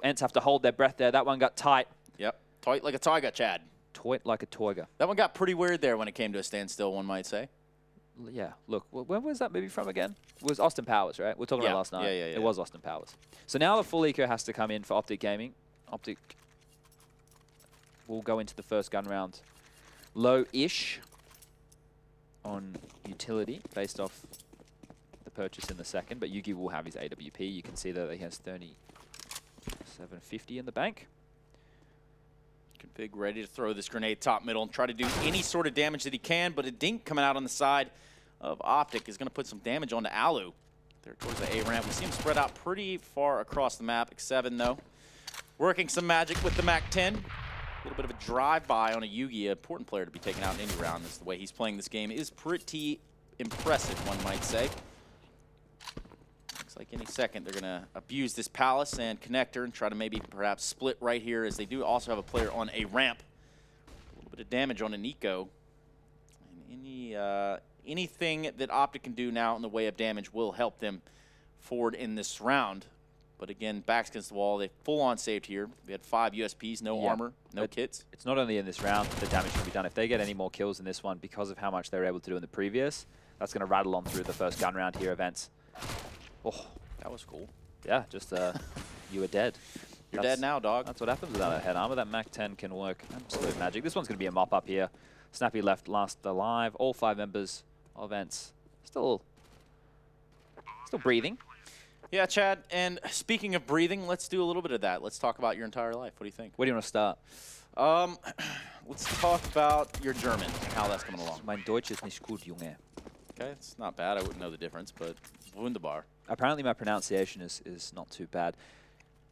ENCE have to hold their breath there. That one got tight. Yep, tight like a tiger, Chad. Tight like a toiger. That one got pretty weird there when it came to a standstill, one might say. Yeah, look, when was that movie from again? It was Austin Powers, right? We were talking about last night. Yeah. It was Austin Powers. So now the full eco has to come in for OpTic Gaming. OpTic will go into the first gun round low-ish on utility based off the purchase in the second, but Yugi will have his AWP. You can see that he has 3750 in the bank. Config ready to throw this grenade top middle and try to do any sort of damage that he can, but a dink coming out on the side of OpTic is going to put some damage onto Alu. There towards the A ramp. We see him spread out pretty far across the map. X7 though, working some magic with the MAC-10. A little bit of a drive-by on a Yugi, an important player to be taken out in any round. This is the way he's playing this game is pretty impressive, one might say. Looks like any second they're going to abuse this Palace and Connector and try to maybe perhaps split right here, as they do also have a player on a ramp. A little bit of damage on a Nico. And anything that OpTic can do now in the way of damage will help them forward in this round. But again, backs against the wall. They full-on saved here. We had 5 USPs, no armor, no kits. It's not only in this round the damage can be done. If they get any more kills in this one, because of how much they were able to do in the previous, that's going to rattle on through the first gun round here, ENCE. Oh, That was cool. yeah, just you were dead. You're dead now, dog. That's what happens without that head armor. That MAC-10 can work absolute magic. This one's going to be a mop-up here. Snappy left last alive. All 5 members of ENCE still breathing. Yeah, Chad, and speaking of breathing, let's do a little bit of that. Let's talk about your entire life. What do you think? Where do you want to start? Let's talk about your German and how that's coming along. Mein Deutsch ist nicht gut, Junge. Okay, it's not bad. I wouldn't know the difference, but wunderbar. Apparently my pronunciation is not too bad.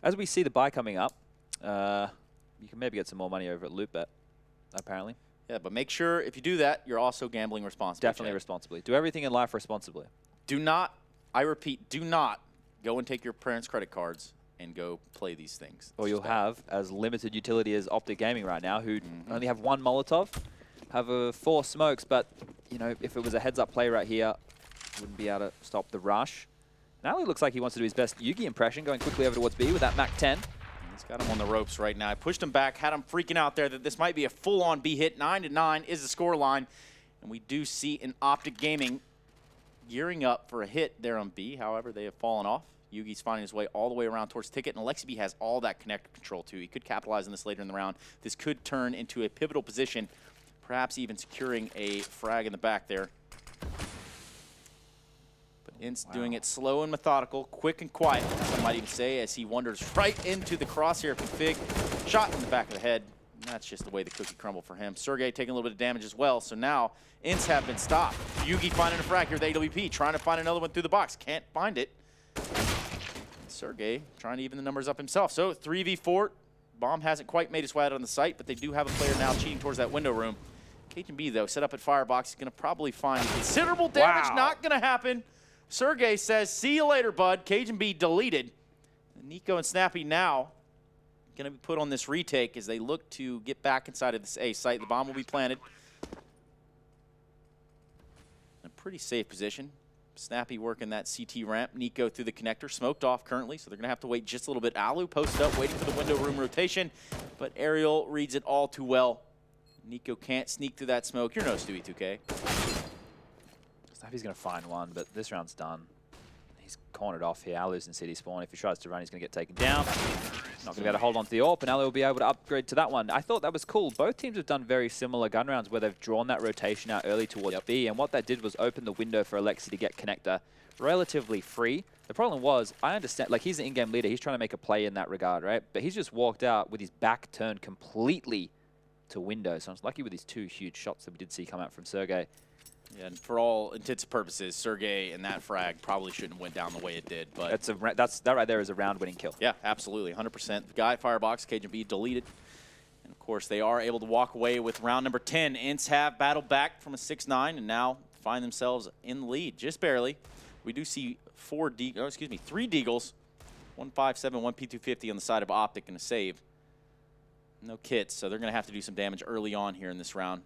As we see the buy coming up, you can maybe get some more money over at LootBet, apparently. Yeah, but make sure if you do that, you're also gambling responsibly. Definitely responsibly. Do everything in life responsibly. Do not, I repeat, do not go and take your parents' credit cards and go play these things. Or you'll have as limited utility as OpTic Gaming right now, who only have 1 Molotov, have 4 smokes, but you know, if it was a heads-up play right here, wouldn't be able to stop the rush. Now he looks like he wants to do his best Yugi impression, going quickly over towards B with that MAC-10. He's got him on the ropes right now. I pushed him back, had him freaking out there that this might be a full-on B hit. 9-9 is the score line, and we do see an OpTic Gaming gearing up for a hit there on B. However, they have fallen off. Yugi's finding his way all the way around towards Ticket, and Alexi B has all that connector control too. He could capitalize on this later in the round. This could turn into a pivotal position, perhaps even securing a frag in the back there. But ENCE doing it slow and methodical, quick and quiet, some might even say, as he wanders right into the crosshair config. Shot in the back of the head. And that's just the way the cookie crumbled for him. Sergey taking a little bit of damage as well, so now ENCE have been stopped. Yugi finding a frag here with AWP, trying to find another one through the box. Can't find it. Sergey trying to even the numbers up himself. So 3v4. Bomb hasn't quite made his way out on the site, but they do have a player now cheating towards that window room. Cajun B, though, set up at Firebox. He's going to probably find considerable damage. Wow. Not going to happen. Sergey says, see you later, bud. Cajun B deleted. Nico and Snappy now going to be put on this retake as they look to get back inside of this A site. The bomb will be planted. In a pretty safe position. Snappy working that CT ramp. Nico through the connector. Smoked off currently, so they're going to have to wait just a little bit. Alu posted up, waiting for the window room rotation, but Ariel reads it all too well. Nico can't sneak through that smoke. You're no Stewie 2K. Snappy's going to find one, but this round's done. He's cornered off here. Alu's in city spawn. If he tries to run, he's going to get taken down. Not going to be able to hold on to the AWP, and Alu will be able to upgrade to that one. I thought that was cool. Both teams have done very similar gun rounds where they've drawn that rotation out early towards B, and what that did was open the window for Alexi to get connector relatively free. The problem was, I understand, like, he's the in-game leader. He's trying to make a play in that regard, right? But he's just walked out with his back turned completely to window. So I was lucky with these 2 huge shots that we did see come out from Sergey. Yeah, and for all intents and purposes, Sergey and that frag probably shouldn't have went down the way it did. But that right there is a round-winning kill. Yeah, absolutely, 100%. The guy at Firebox, Cajun B, deleted. And of course, they are able to walk away with round number 10. ENCE have battled back from a 6-9 and now find themselves in the lead, just barely. We do see 3 Deagles, 157, 1 P250 on the side of OpTic and a save. No kits, so they're going to have to do some damage early on here in this round.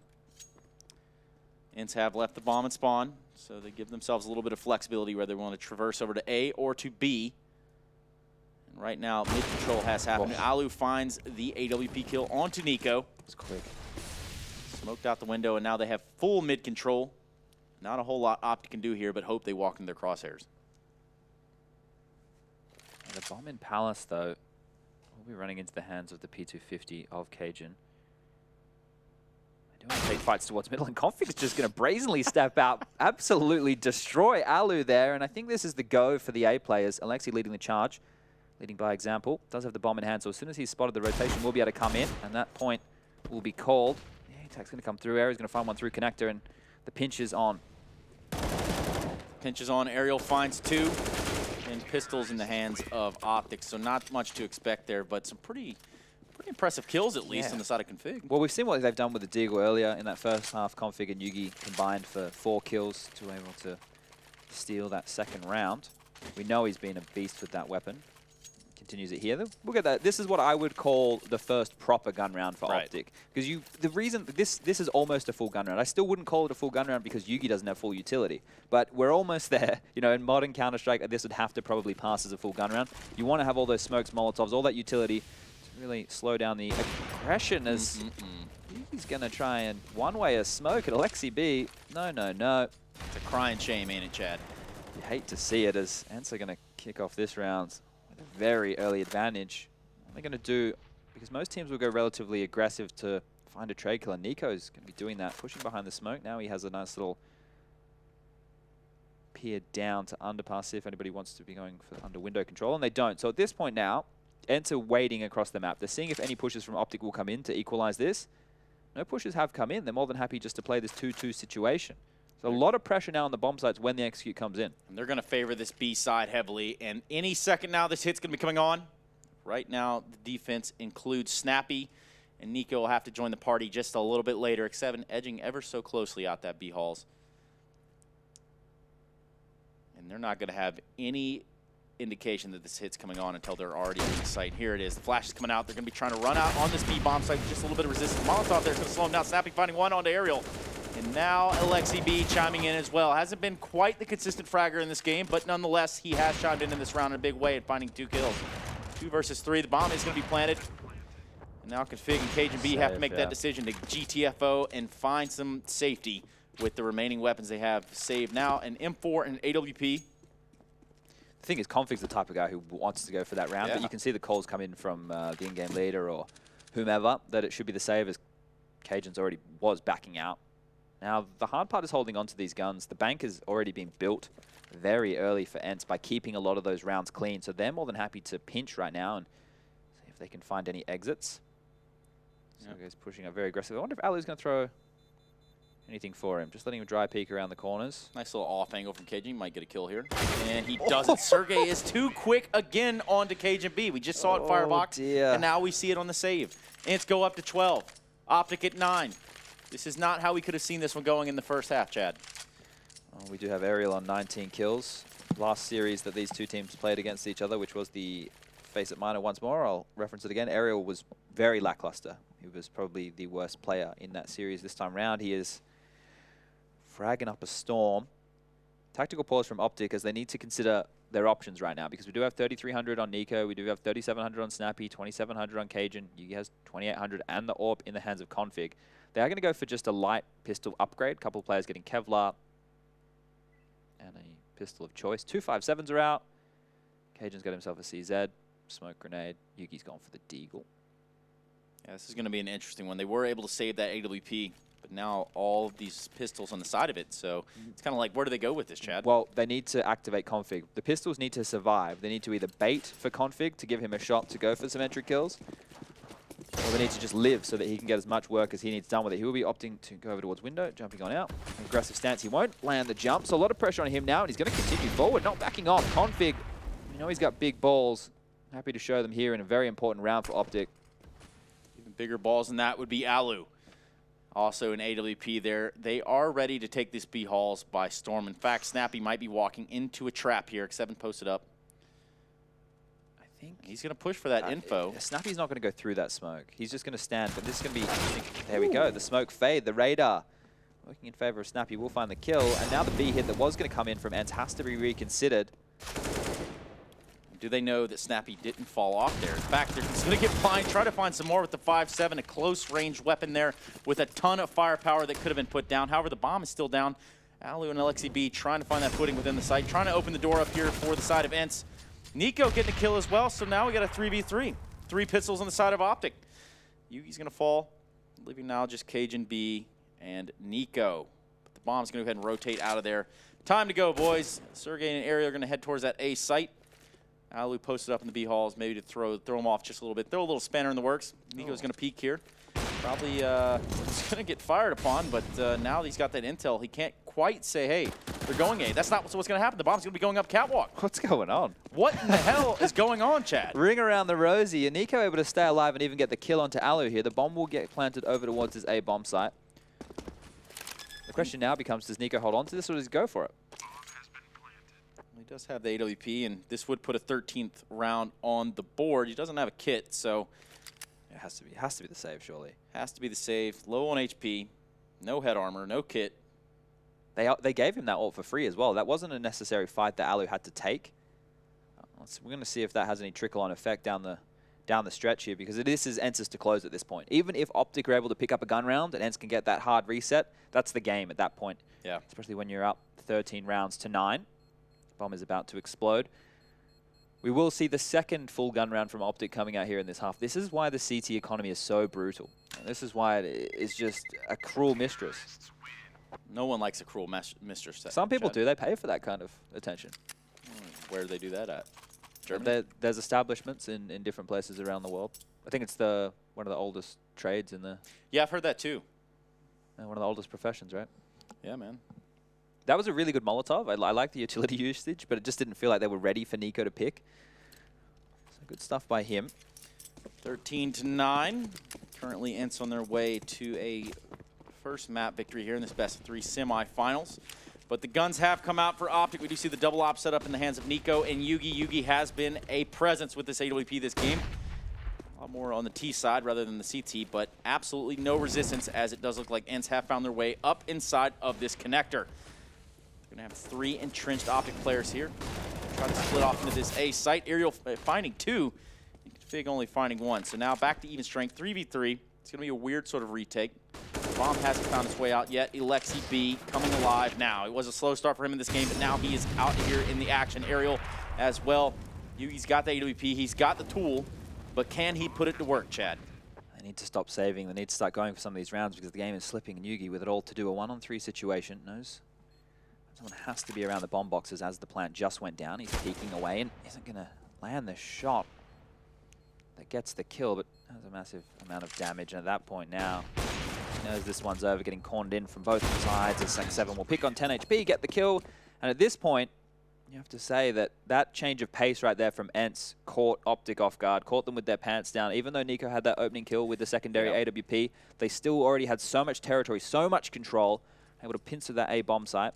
ENCE have left the bomb and spawn, so they give themselves a little bit of flexibility whether they want to traverse over to A or to B. And right now, mid-control has happened. Alu finds the AWP kill onto Nico. It's quick. Smoked out the window, and now they have full mid-control. Not a whole lot OpTic can do here, but hope they walk into their crosshairs. And the bomb in Palace, though, will be running into the hands of the P250 of Cajun. They do want to take fights towards middle, and Config's just going to brazenly step out, absolutely destroy Alu there, and I think this is the go for the A players. Alexi leading the charge, leading by example. Does have the bomb in hand, so as soon as he's spotted the rotation, we'll be able to come in, and that point will be called. Yeah, attack's going to come through. Aerial's going to find one through connector, and the pinch is on. Pinch is on. Aerial finds 2. And pistols in the hands of OpTic. So not much to expect there, but some pretty impressive kills at least on the side of Config. Well, we've seen what they've done with the Deagle earlier in that first half. Config and Yugi combined for 4 kills to be able to steal that second round. We know he's been a beast with that weapon. Continues it here. Look at that. This is what I would call the first proper gun round for OpTic. Because the reason this is almost a full gun round. I still wouldn't call it a full gun round because Yugi doesn't have full utility. But we're almost there. You know, in modern Counter-Strike, this would have to probably pass as a full gun round. You want to have all those smokes, Molotovs, all that utility to really slow down the aggression as Yugi's going to try and one-way a smoke at Alexi B. No, no, no. It's a crying shame, ain't it, Chad? You hate to see it as ENCE are going to kick off this round. Very early advantage. What they're going to do, because most teams will go relatively aggressive to find a trade killer. Nico's going to be doing that, pushing behind the smoke. Now he has a nice little peer down to underpass, see if anybody wants to be going for under window control, and they don't. So at this point now, ENCE are waiting across the map. They're seeing if any pushes from OpTic will come in to equalize this. No pushes have come in. They're more than happy just to play this 2-2 situation. So a lot of pressure now on the bomb sites when the execute comes in. And they're going to favor this B side heavily. And any second now, this hit's going to be coming on. Right now, the defense includes Snappy. And Nico will have to join the party just a little bit later. X7 edging ever so closely out that B halls. And they're not going to have any indication that this hit's coming on until they're already in the site. Here it is. The flash is coming out. They're going to be trying to run out on this B bomb site with just a little bit of resistance. Molotov there is going to slow him down. Snappy finding one onto Aerial. And now Alexi B chiming in as well. Hasn't been quite the consistent fragger in this game, but nonetheless, he has chimed in this round in a big way and finding 2 kills. 2 versus 3. The bomb is going to be planted. And now Config and Cajun B have to make that decision to GTFO and find some safety with the remaining weapons they have saved. Now an M4 and AWP. The thing is, Config's the type of guy who wants to go for that round, but you can see the calls come in from the in-game leader or whomever that it should be the save as Cajun's already was backing out. Now, the hard part is holding on to these guns. The bank has already been built very early for ENCE by keeping a lot of those rounds clean, so they're more than happy to pinch right now and see if they can find any exits. So he's pushing up very aggressively. I wonder if Alu's going to throw anything for him. Just letting him dry peek around the corners. Nice little off angle from Cajun. Might get a kill here. And he doesn't. Sergey is too quick again onto Cajun B. We just saw it firebox, and now we see it on the save. ENCE go up to 12. OpTic at 9. This is not how we could have seen this one going in the first half, Chad. Well, we do have Aerial on 19 kills. Last series that these two teams played against each other, which was the Face It Minor once more, I'll reference it again. Aerial was very lackluster. He was probably the worst player in that series this time round. He is fragging up a storm. Tactical pause from OpTic as they need to consider their options right now, because we do have 3,300 on Nico, we do have 3,700 on Snappy, 2,700 on Cajun, Yugi has 2,800 and the AWP in the hands of Config. They are going to go for just a light pistol upgrade. A couple of players getting Kevlar and a pistol of choice. 257s are out. Cajun's got himself a CZ, smoke grenade. Yugi's gone for the Deagle. Yeah, this is going to be an interesting one. They were able to save that AWP, but now all of these pistols on the side of it. So it's kind of like, where do they go with this, Chad? Well, they need to activate Config. The pistols need to survive. They need to either bait for Config to give him a shot to go for some entry kills, or they need to just live so that he can get as much work as he needs done with it. He will be opting to go over towards window, jumping on out. Aggressive stance. He won't land the jump, so a lot of pressure on him now, and he's going to continue forward, not backing off. Config, you know he's got big balls. Happy to show them here in a very important round for OpTic. Even bigger balls than that would be Alu. Also in AWP there. They are ready to take this B halls by storm. In fact, Snappy might be walking into a trap here. X7 posted up. I think he's going to push for that info. Snappy's not going to go through that smoke. He's just going to stand, but this is going to be... There we go. The smoke fade. The radar working in favor of Snappy will find the kill. And now the B hit that was going to come in from ENCE has to be reconsidered. Do they know that Snappy didn't fall off there? In fact, they're going to get fined, try to find some more with the 5.7, a close-range weapon there with a ton of firepower that could have been put down. However, the bomb is still down. Alu and LXEB trying to find that footing within the site, trying to open the door up here for the side of ENCE. Nico getting a kill as well, so now we got a 3v3. 3 pistols on the side of OpTic. Yugi's going to fall, leaving now just Cajun B and Nico. But the bomb's going to go ahead and rotate out of there. Time to go, boys. Sergey and Ariel are going to head towards that A site. Alu posted up in the B halls, maybe to throw him off just a little bit. Throw a little spanner in the works. Nico's going to peek here. Probably he's going to get fired upon, but now he's got that intel. He can't quite say, hey, they're going A. That's not what's going to happen. The bomb's going to be going up catwalk. What's going on? What in the hell is going on, Chad? Ring around the rosy, and Nico able to stay alive and even get the kill onto Alu here. The bomb will get planted over towards his A bomb site. The question now becomes, does Nico hold on to this or does he go for it? He does have the AWP, and this would put a 13th round on the board. He doesn't have a kit, so It has to be the save, surely. has to be the save. Low on HP, no head armor, no kit. They gave him that ult for free as well. That wasn't a necessary fight that Alu had to take. We're going to see if that has any trickle-on effect down the stretch here, because this is ENCE's to close at this point. Even if OpTic are able to pick up a gun round and ENCE can get that hard reset, that's the game at that point. Yeah. Especially when you're up 13 rounds to 9. Bomb is about to explode. We will see the second full gun round from OpTic coming out here in this half. This is why the CT economy is so brutal. And this is why it is just a cruel mistress. No one likes a cruel mistress. Some people Chad. do. They pay for that kind of attention. Where do they do that at? Germany? There's establishments in different places around the world. I think it's one of the oldest trades in the... Yeah, I've heard that too. One of the oldest professions, right? Yeah, man. That was a really good Molotov. I like the utility usage, but it just didn't feel like they were ready for Nico to pick. So good stuff by him. 13-9. Currently, ENCE on their way to a first map victory here in this best-of-3 semifinals. But the guns have come out for OpTic. We do see the double op set up in the hands of Nico and Yugi. Yugi has been a presence with this AWP this game. A lot more on the T side rather than the CT, but absolutely no resistance, as it does look like ENCE have found their way up inside of this connector. We're going to have 3 entrenched OpTic players here. Try to split off into this A site. Aerial finding 2. Fig only finding 1. So now back to even strength, 3v3. It's going to be a weird sort of retake. Bomb hasn't found its way out yet. Alexi B coming alive now. It was a slow start for him in this game, but now he is out here in the action. Aerial as well. Yugi's got the AWP. He's got the tool, but can he put it to work, Chad? They need to stop saving. They need to start going for some of these rounds because the game is slipping, and Yugi, with it all to do, a 1-on-3 situation, knows someone has to be around the bomb boxes as the plant just went down. He's peeking away and isn't going to land the shot that gets the kill, but has a massive amount of damage. And at that point now, he knows this one's over, getting cornered in from both sides. As 7 will pick on 10 HP, get the kill. And at this point, you have to say that that change of pace right there from ENCE caught OpTic off guard, caught them with their pants down. Even though Nico had that opening kill with the secondary AWP, they still already had so much territory, so much control, able to pincer that A bomb site.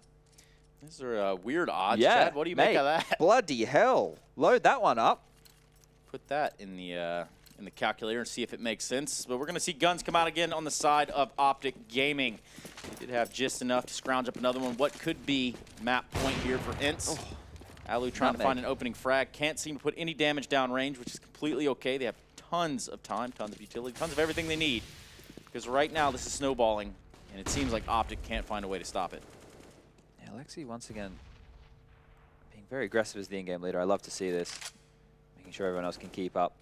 These are weird odds, Yeah, Chad. What do you make of that? Bloody hell. Load that one up. Put that in the calculator and see if it makes sense. But we're going to see guns come out again on the side of OpTic Gaming. They did have just enough to scrounge up another one. What could be map point here for ENCE? Alu trying to find an opening frag. Can't seem to put any damage downrange, which is completely okay. They have tons of time, tons of utility, tons of everything they need. Because right now this is snowballing, and it seems like OpTic can't find a way to stop it. Yeah, Alexi once again being very aggressive as the in-game leader. I love to see this. Making sure everyone else can keep up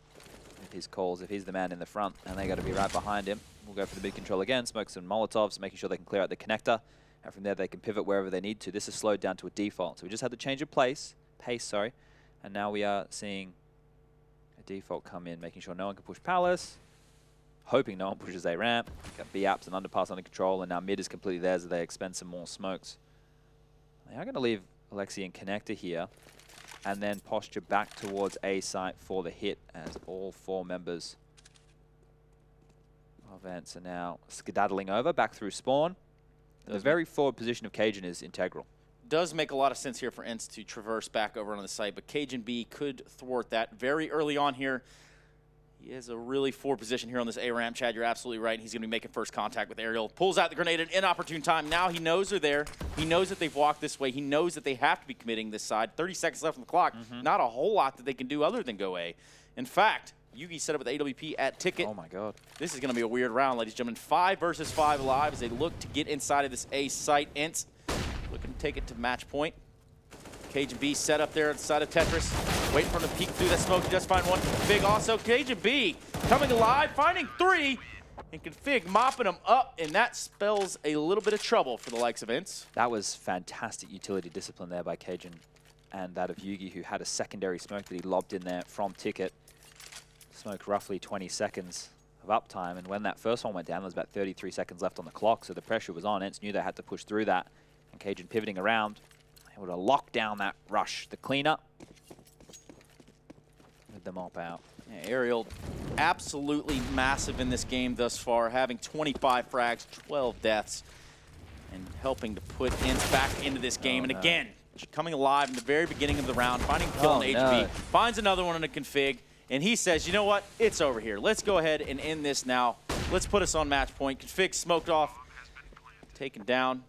with his calls if he's the man in the front, and they got to be right behind him. We'll go for the mid control again, smoke some Molotovs, making sure they can clear out the connector, and from there they can pivot wherever they need to. This is slowed down to a default, so we just had the change of pace, and now we are seeing a default come in, making sure no one can push Palace, hoping no one pushes A ramp. Got B apps and underpass under control, and now mid is completely theirs as they expend some more smokes. They are going to leave Alexi in connector here, and then posture back towards A site for the hit, as all 4 members of ENCE are now skedaddling over, back through spawn. The very forward position of Cajun is integral. Does make a lot of sense here for ENCE to traverse back over on the site, but Cajun B could thwart that very early on here. He has a really forward position here on this A ramp, Chad. You're absolutely right. He's going to be making first contact with Aerial. Pulls out the grenade at an inopportune time. Now he knows they're there. He knows that they've walked this way. He knows that they have to be committing this side. 30 seconds left on the clock. Not a whole lot that they can do other than go A. In fact, Yugi set up with AWP at ticket. Oh my god. This is going to be a weird round, ladies and gentlemen. 5 versus 5 alive as they look to get inside of this A site. ENCE looking to take it to match point. Cajun B set up there inside of Tetris. Waiting for him to peek through that smoke. He does find one. Config also. Cajun B coming alive, finding 3. And Config mopping him up, and that spells a little bit of trouble for the likes of ENCE. That was fantastic utility discipline there by Cajun, and that of Yugi, who had a secondary smoke that he lobbed in there from ticket. Smoke roughly 20 seconds of uptime. And when that first one went down, there was about 33 seconds left on the clock, so the pressure was on. ENCE knew they had to push through that. And Cajun pivoting around, able to lock down that rush. The cleanup with the mop out. Yeah, Aerial, absolutely massive in this game thus far, having 25 frags, 12 deaths, and helping to put ENCE back into this game. And again, coming alive in the very beginning of the round, finding a kill on HB, finds another one in a config, and he says, you know what, it's over here. Let's go ahead and end this now. Let's put us on match point. Config smoked off, taken down.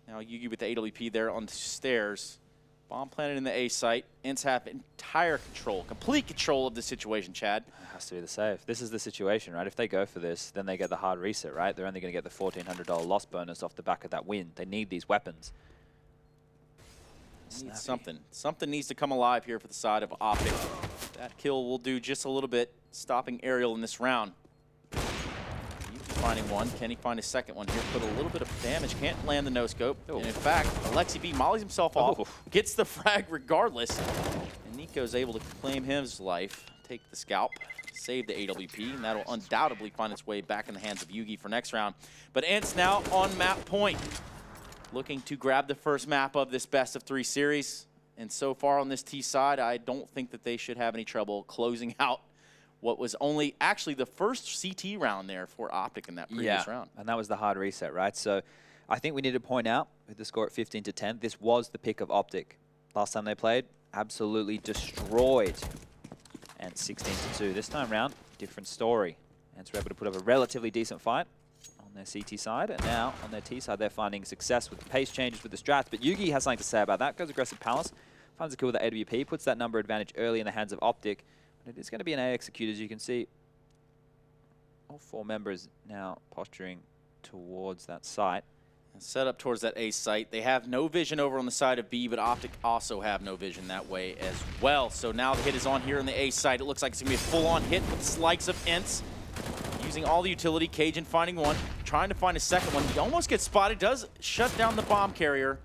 Now Yugi with the AWP there on the stairs. Bomb planted in the A site. ENCE have entire control, complete control of the situation, Chad. It has to be the save. This is the situation, right? If they go for this, then they get the hard reset, right? They're only going to get the $1,400 loss bonus off the back of that win. They need these weapons. Needs something. Something needs to come alive here for the side of OpTic. That kill will do just a little bit, stopping Aerial in this round. Finding one. Can he find a second one here? Put a little bit of damage. Can't land the no-scope. And in fact, Alexi B mollies himself off, gets the frag regardless. And Nico's able to claim his life, take the scalp, save the AWP, and that'll undoubtedly find its way back in the hands of Yugi for next round. But ENCE now on map point, looking to grab the first map of this best-of-3 series. And so far on this T side, I don't think that they should have any trouble closing out what was only actually the first CT round there for OpTic in that previous round. And that was the hard reset, right? So I think we need to point out, with the score at 15-10, this was the pick of OpTic. Last time they played, absolutely destroyed. And 16-2. This time round, different story. ENCE were able to put up a relatively decent fight on their CT side, and now on their T side, they're finding success with the pace changes with the strats. But Yugi has something to say about that. Goes aggressive Palace, finds a kill with the AWP, puts that number advantage early in the hands of OpTic. It is going to be an A execute, as you can see. All 4 members now posturing towards that site. And set up towards that A site. They have no vision over on the side of B, but OpTic also have no vision that way as well. So now the hit is on here on the A site. It looks like it's going to be a full-on hit with the likes of ENCE. Using all the utility, Cajun finding one, trying to find a second one. He almost gets spotted, does shut down the bomb carrier.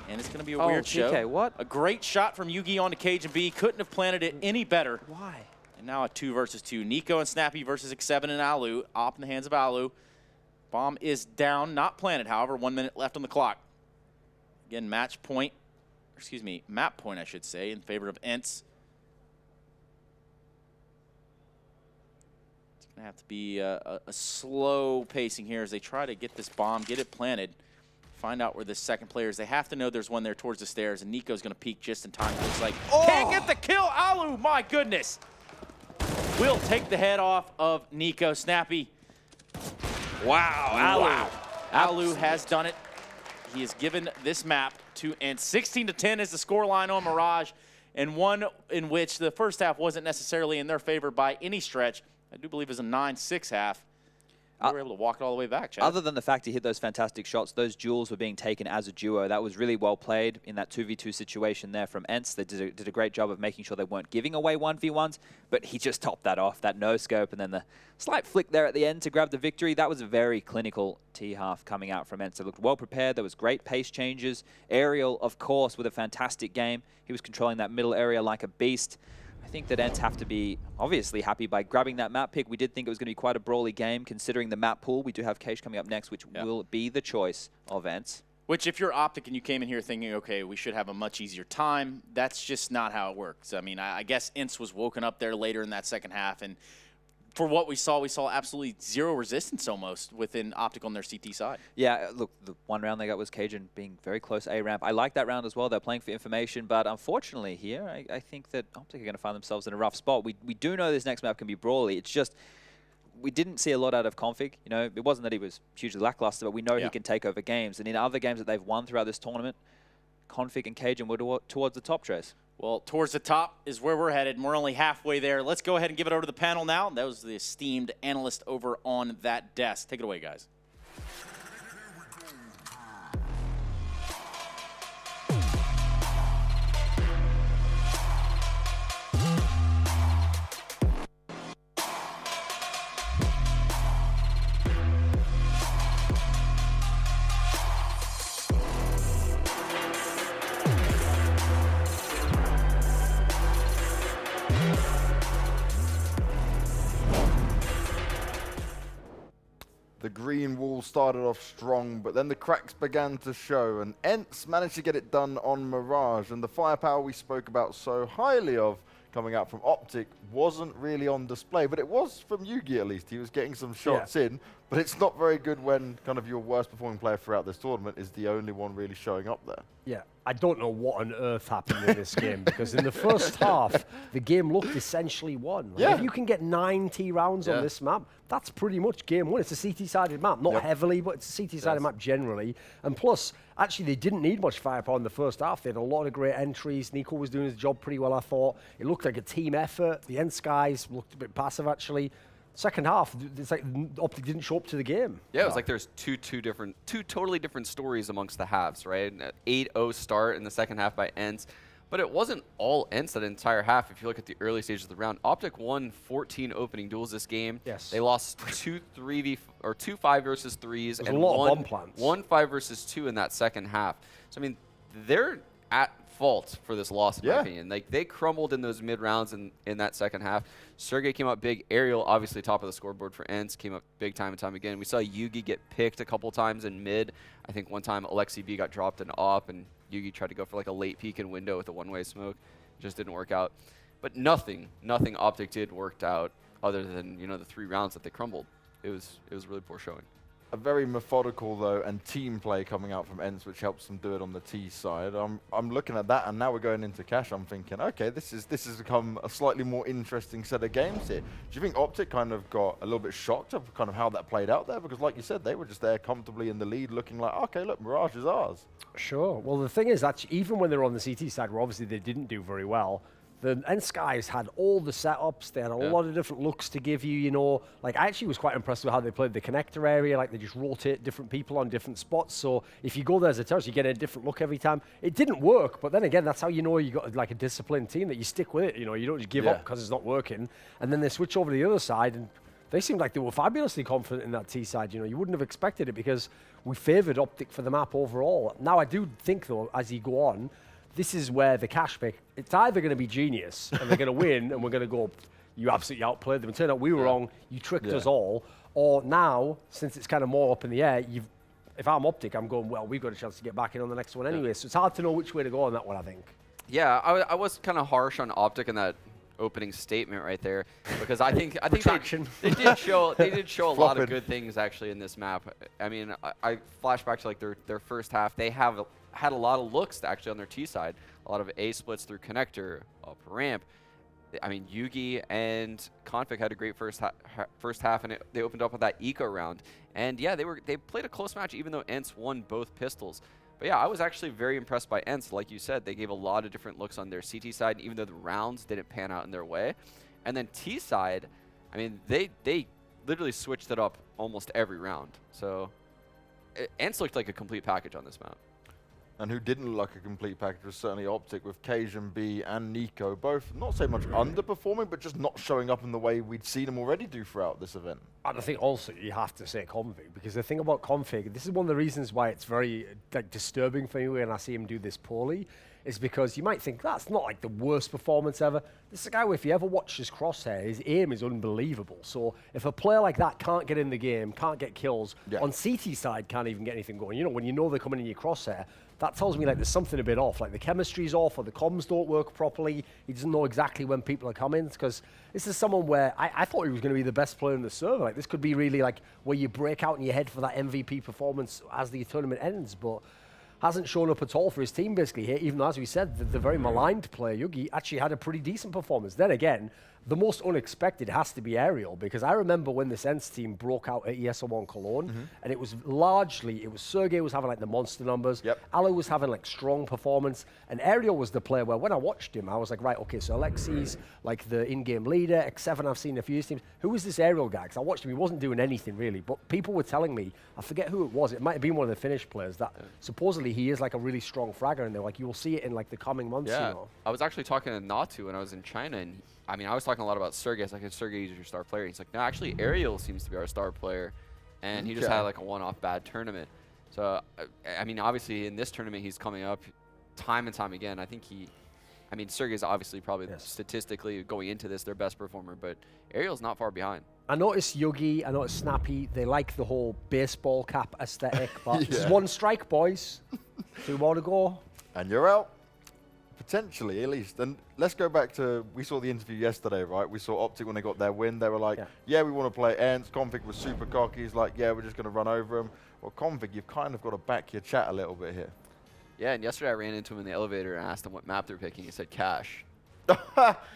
And it's going to be a weird show. TK, what? A great shot from Yugi onto Cajun B. Couldn't have planted it any better. Why? And now a 2 versus 2. Nico and Snappy versus X7 and Alu. Op in the hands of Alu. Bomb is down, not planted, however. 1 minute left on the clock. Again, match point. Excuse me, map point, I should say, in favor of ENCE. It's going to have to be a slow pacing here as they try to get this bomb, get it planted. Find out where the second player is. They have to know there's one there towards the stairs, and Nico's going to peek just in time. Looks like, can't get the kill. Alu, my goodness. Will take the head off of Nico. Snappy. Wow, Alu. Wow. Alu has done it. He has given this map to ENCE. 16-10 is the scoreline on Mirage, and one in which the first half wasn't necessarily in their favor by any stretch. I do believe it was a 9-6 half. They were able to walk it all the way back, Chad. Other than the fact he hit those fantastic shots, those duels were being taken as a duo. That was really well played in that 2v2 situation there from ENCE. They did a great job of making sure they weren't giving away 1v1s, but he just topped that off, that no-scope, and then the slight flick there at the end to grab the victory. That was a very clinical T-half coming out from ENCE. They looked well prepared. There was great pace changes. Aerial, of course, with a fantastic game. He was controlling that middle area like a beast. I think that ENCE have to be obviously happy by grabbing that map pick. We did think it was going to be quite a brawly game considering the map pool. We do have Cage coming up next, which will be the choice of ENCE. Which, if you're OpTic and you came in here thinking, okay, we should have a much easier time, that's just not how it works. I mean, I guess ENCE was woken up there later in that second half, and for what we saw absolutely zero resistance almost within OpTic on their CT side. Yeah, look, the one round they got was Cajun being very close A ramp. I like that round as well. They're playing for information, but unfortunately here, I think that OpTic are going to find themselves in a rough spot. We do know this next map can be brawly. It's just we didn't see a lot out of Config. You know, it wasn't that he was hugely lackluster, but we know he can take over games. And in other games that they've won throughout this tournament, Config and Cajun were towards the top, Trace. Well, towards the top is where we're headed, and we're only halfway there. Let's go ahead and give it over to the panel now. That was the esteemed analyst over on that desk. Take it away, guys. The green wall started off strong, but then the cracks began to show, and ENCE managed to get it done on Mirage, and the firepower we spoke about so highly of coming out from OpTic wasn't really on display, but it was from Yugi at least. He was getting some shots in, but it's not very good when kind of your worst performing player throughout this tournament is the only one really showing up there. Yeah, I don't know what on earth happened in this game, because in the first half, the game looked essentially won. Like, if you can get 90 rounds on this map, that's pretty much game one. It's a CT-sided map, not heavily, but it's a CT-sided map generally. And plus, actually, they didn't need much firepower in the first half. They had a lot of great entries. Nico was doing his job pretty well, I thought. It looked like a team effort. The ENCE guys looked a bit passive, actually. Second half, it's like OpTic didn't show up to the game. Yeah, it was like there's two totally different stories amongst the halves, right? 8-0 start in the second half by ENCE, but it wasn't all ENCE that entire half. If you look at the early stages of the round, OpTic won 14 opening duels this game. Yes. They lost 2 5 versus 3s and a lot of bomb plants. 1 5 versus 2 in that second half. So I mean, they're at fault for this loss, in my opinion. Like, they crumbled in those mid rounds in that second half. Sergey came up big. Ariel, obviously top of the scoreboard for ENCE, came up big time and time again. We saw Yugi get picked a couple times in mid. I think one time Alexi B got dropped in op, and Yugi tried to go for like a late peek and window with a one-way smoke. It just didn't work out. But nothing OpTic did worked out other than, you know, the 3 rounds that they crumbled. It was really poor showing. A very methodical, though, and team play coming out from ENCE, which helps them do it on the T side. I'm looking at that, and now we're going into cash. I'm thinking, okay, this has become a slightly more interesting set of games here. Do you think OpTic kind of got a little bit shocked of kind of how that played out there? Because, like you said, they were just there comfortably in the lead, looking like, okay, look, Mirage is ours. Sure. Well, the thing is, actually, even when they're on the CT side, where obviously they didn't do very well, the ENCE guys had all the setups. They had a lot of different looks to give you, you know. Like, I actually was quite impressed with how they played the connector area. Like, they just rotate different people on different spots. So if you go there as a terrorist, you get a different look every time. It didn't work, but then again, that's how you know you got like a disciplined team, that you stick with it. You know, you don't just give up because it's not working. And then they switch over to the other side, and they seemed like they were fabulously confident in that T side. You know, you wouldn't have expected it because we favoured OpTic for the map overall. Now, I do think, though, as you go on, this is where the cash pick, it's either going to be genius and they're going to win and we're going to go, you absolutely outplayed them. And turned out we were wrong, you tricked us all. Or now, since it's kind of more up in the air, if I'm OpTic, I'm going, well, we've got a chance to get back in on the next one anyway. So it's hard to know which way to go on that one, I think. Yeah, I was kind of harsh on OpTic in that opening statement right there, because I think they did show a lot of good things actually in this map. I mean, I flash back to like their first half. They had a lot of looks actually on their T side, a lot of A splits through connector, up ramp. I mean, Yugi and Config had a great first half, and they opened up with that eco round. And yeah, they played a close match, even though ENCE won both pistols. But yeah, I was actually very impressed by ENCE. Like you said, they gave a lot of different looks on their CT side, even though the rounds didn't pan out in their way. And then T side, I mean, they literally switched it up almost every round. So ENCE looked like a complete package on this map. And who didn't look like a complete package was certainly OpTic, with Cajun B and Nico both not so much underperforming, but just not showing up in the way we'd seen them already do throughout this event. And I think also you have to say Config, because the thing about Config, this is one of the reasons why it's very disturbing for me when I see him do this poorly, is because you might think that's not like the worst performance ever. This is a guy where if you ever watch his crosshair, his aim is unbelievable. So if a player like that can't get in the game, can't get kills, on CT side can't even get anything going, you know, when you know they're coming in your crosshair, that tells me like there's something a bit off, like the chemistry's off or the comms don't work properly. He doesn't know exactly when people are coming, because this is someone where I thought he was going to be the best player in the server. Like, this could be really like where you break out in your head for that MVP performance as the tournament ends, but hasn't shown up at all for his team basically here, even though, as we said, the very maligned player, Yugi, actually had a pretty decent performance. Then again, the most unexpected has to be Ariel, because I remember when this ENCE team broke out at ESL1 Cologne, and it was Sergey was having like the monster numbers, Alu was having like strong performance, and Ariel was the player where when I watched him, I was like, right, okay, so Alexi's like the in-game leader, X7 I've seen a few teams. Who is this Ariel guy? Because I watched him, he wasn't doing anything really, but people were telling me, I forget who it was, it might have been one of the Finnish players, that supposedly he is like a really strong fragger, and they're like, you will see it in like the coming months, you know. I was actually talking to Natu when I was in China, and I mean, I was talking a lot about Sergey. I was like, Sergey is your star player. He's like, no, actually, Ariel seems to be our star player. And he just had like a one-off bad tournament. So, I mean, obviously, in this tournament, he's coming up time and time again. I think Sergey's obviously probably statistically going into this their best performer, but Ariel's not far behind. I noticed Yugi, I noticed Snappy, they like the whole baseball cap aesthetic, but this is one strike, boys. 2 more to go. And you're out. Potentially, at least. And let's go back to, we saw the interview yesterday, right? We saw OpTic when they got their win. They were like, yeah, we want to play ENCE. Config was super cocky. He's like, yeah, we're just going to run over him. Well, Config, you've kind of got to back your chat a little bit here. Yeah, and yesterday I ran into him in the elevator and asked him what map they're picking. He said Cash.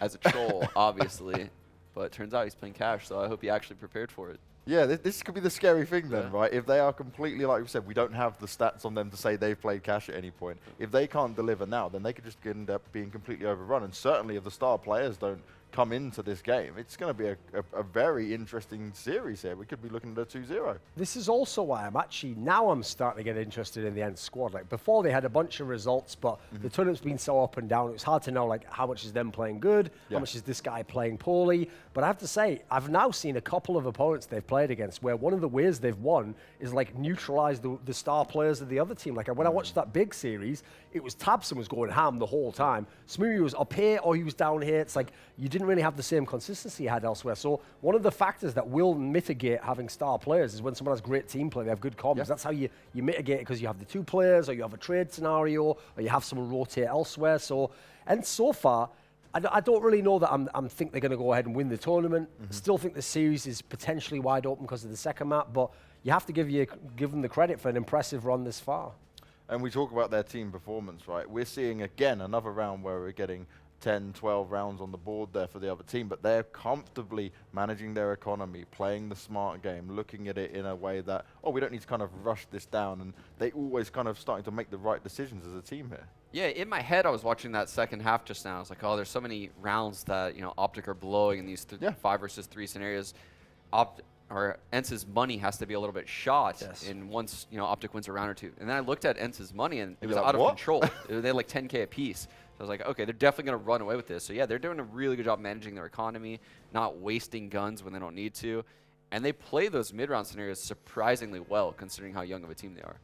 As a troll, obviously. But it turns out he's playing Cash, so I hope he actually prepared for it. Yeah, this could be the scary thing then, right? If they are completely, like we said, we don't have the stats on them to say they've played Cash at any point. If they can't deliver now, then they could just end up being completely overrun. And certainly if the star players don't come into this game, it's going to be a very interesting series here. We could be looking at a 2-0. This is also why I'm starting to get interested in the ENCE squad. Like before, they had a bunch of results, but the tournament's been so up and down. It was hard to know like how much is them playing good, how much is this guy playing poorly. But I have to say, I've now seen a couple of opponents they've played against where one of the ways they've won is like neutralize the star players of the other team. Like when I watched that big series, it was Tabson was going ham the whole time. Smoothie was up here or he was down here. It's like you didn't really have the same consistency you had elsewhere. So one of the factors that will mitigate having star players is when someone has great team play, they have good comms. That's how you mitigate it, because you have the 2 players or you have a trade scenario or you have someone rotate elsewhere. So, and so far, I don't really know that I'm think they're going to go ahead and win the tournament. Still think the series is potentially wide open because of the second map, but you have to give them the credit for an impressive run this far. And we talk about their team performance, right? We're seeing, again, another round where we're getting 10, 12 rounds on the board there for the other team, but they're comfortably managing their economy, playing the smart game, looking at it in a way that, oh, we don't need to kind of rush this down, and they always kind of starting to make the right decisions as a team here. Yeah, in my head, I was watching that second half just now. I was like, oh, there's so many rounds that, you know, OpTic are blowing in these 5 versus 3 scenarios. ENCE's money has to be a little bit shot in once, you know, OpTic wins a round or 2. And then I looked at ENCE's money, and it was out of control. They had like 10K apiece. So I was like, okay, they're definitely going to run away with this. So yeah, they're doing a really good job managing their economy, not wasting guns when they don't need to. And they play those mid-round scenarios surprisingly well, considering how young of a team they are.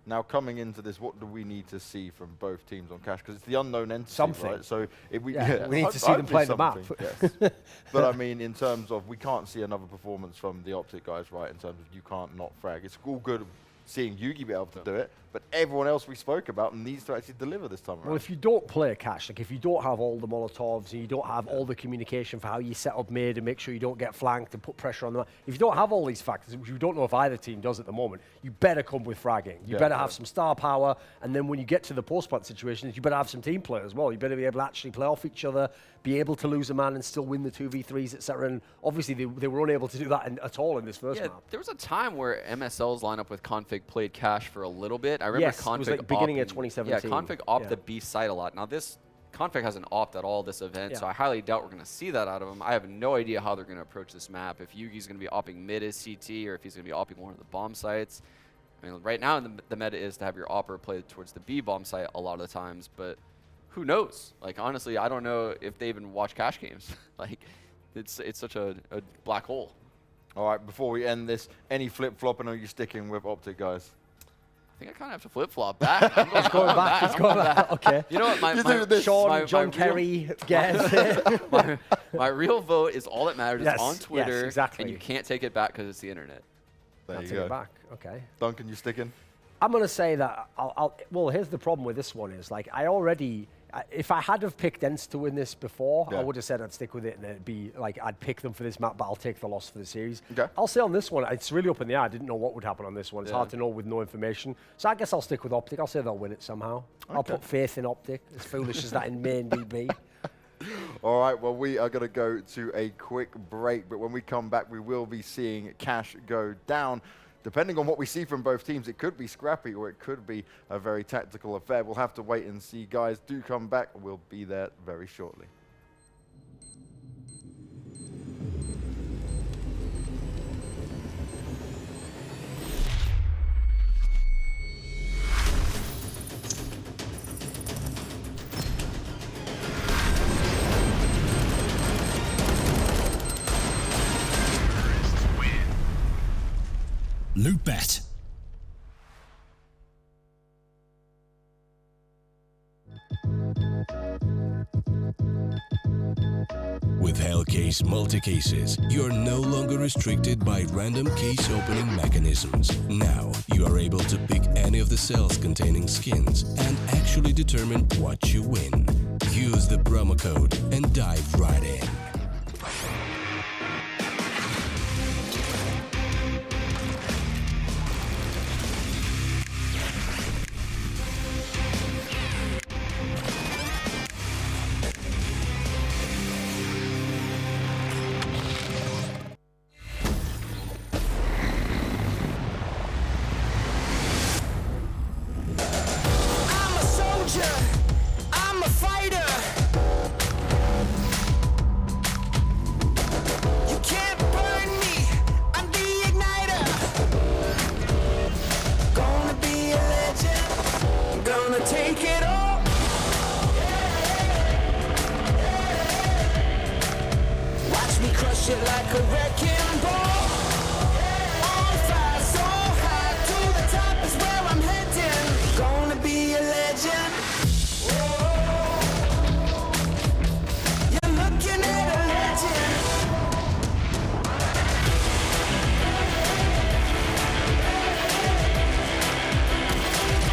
Now, coming into this, what do we need to see from both teams on Cash? Because it's the unknown entity, something. right? So if we, we need to see them play the map. Yes. But I mean, in terms of, we can't see another performance from the OpTic guys, right? In terms of you can't not frag. It's all good seeing Yugi be able to do it, but everyone else we spoke about needs to actually deliver this time around. Well, if you don't play Cash, like if you don't have all the Molotovs and you don't have all the communication for how you set up mid and make sure you don't get flanked and put pressure on them, if you don't have all these factors, which you don't know if either team does at the moment, you better come with fragging. You better have some star power, and then when you get to the post-plant situations, you better have some team play as well. You better be able to actually play off each other, be able to lose a man and still win the 2v3s, etc. And obviously they were unable to do that at all in this first map. There was a time where MSL's lineup with Config played Cash for a little bit. I remember Config it was like beginning of 2017. Yeah, Config opt the B side a lot. Now this Config hasn't opt at all this event, so I highly doubt we're going to see that out of him. I have no idea how they're going to approach this map. If Yugi's going to be opping mid as CT, or if he's going to be opping one of the bomb sites. I mean, right now the meta is to have your opper play towards the B bomb site a lot of the times, but who knows? Like, honestly, I don't know if they even watch Cash games. Like, it's such a black hole. All right, before we end this, any flip-flopping, or are you sticking with OpTic, guys? I think I kind of have to flip-flop back. I'm going back. It's going back. Okay. You know what? John Kerry, guess. my real vote is all that matters. It's on Twitter. Yes, exactly. And you can't take it back because it's the internet. There you go. Take it back. Okay. Duncan, you sticking? I'm going to say that well, here's the problem with this one is, like, if I had have picked ENCE to win this before, I would have said I'd stick with it and it'd be like, I'd pick them for this map, but I'll take the loss for the series. Okay. I'll say on this one, it's really up in the air. I didn't know what would happen on this one. It's hard to know with no information. So I guess I'll stick with OpTic. I'll say they'll win it somehow. Okay. I'll put faith in OpTic, as foolish as that in main DB. All right, well, we are going to go to a quick break, but when we come back, we will be seeing Cash go down. Depending on what we see from both teams, it could be scrappy or it could be a very tactical affair. We'll have to wait and see. Guys, do come back. We'll be there very shortly. Loot Bet. With Hellcade StarSeries multi-cases, you're no longer restricted by random case opening mechanisms. Now, you are able to pick any of the cells containing skins and actually determine what you win. Use the promo code and dive right in. I'm a fighter. You can't burn me. I'm the igniter. Gonna be a legend. Gonna take it all. Watch me crush it like a wrecking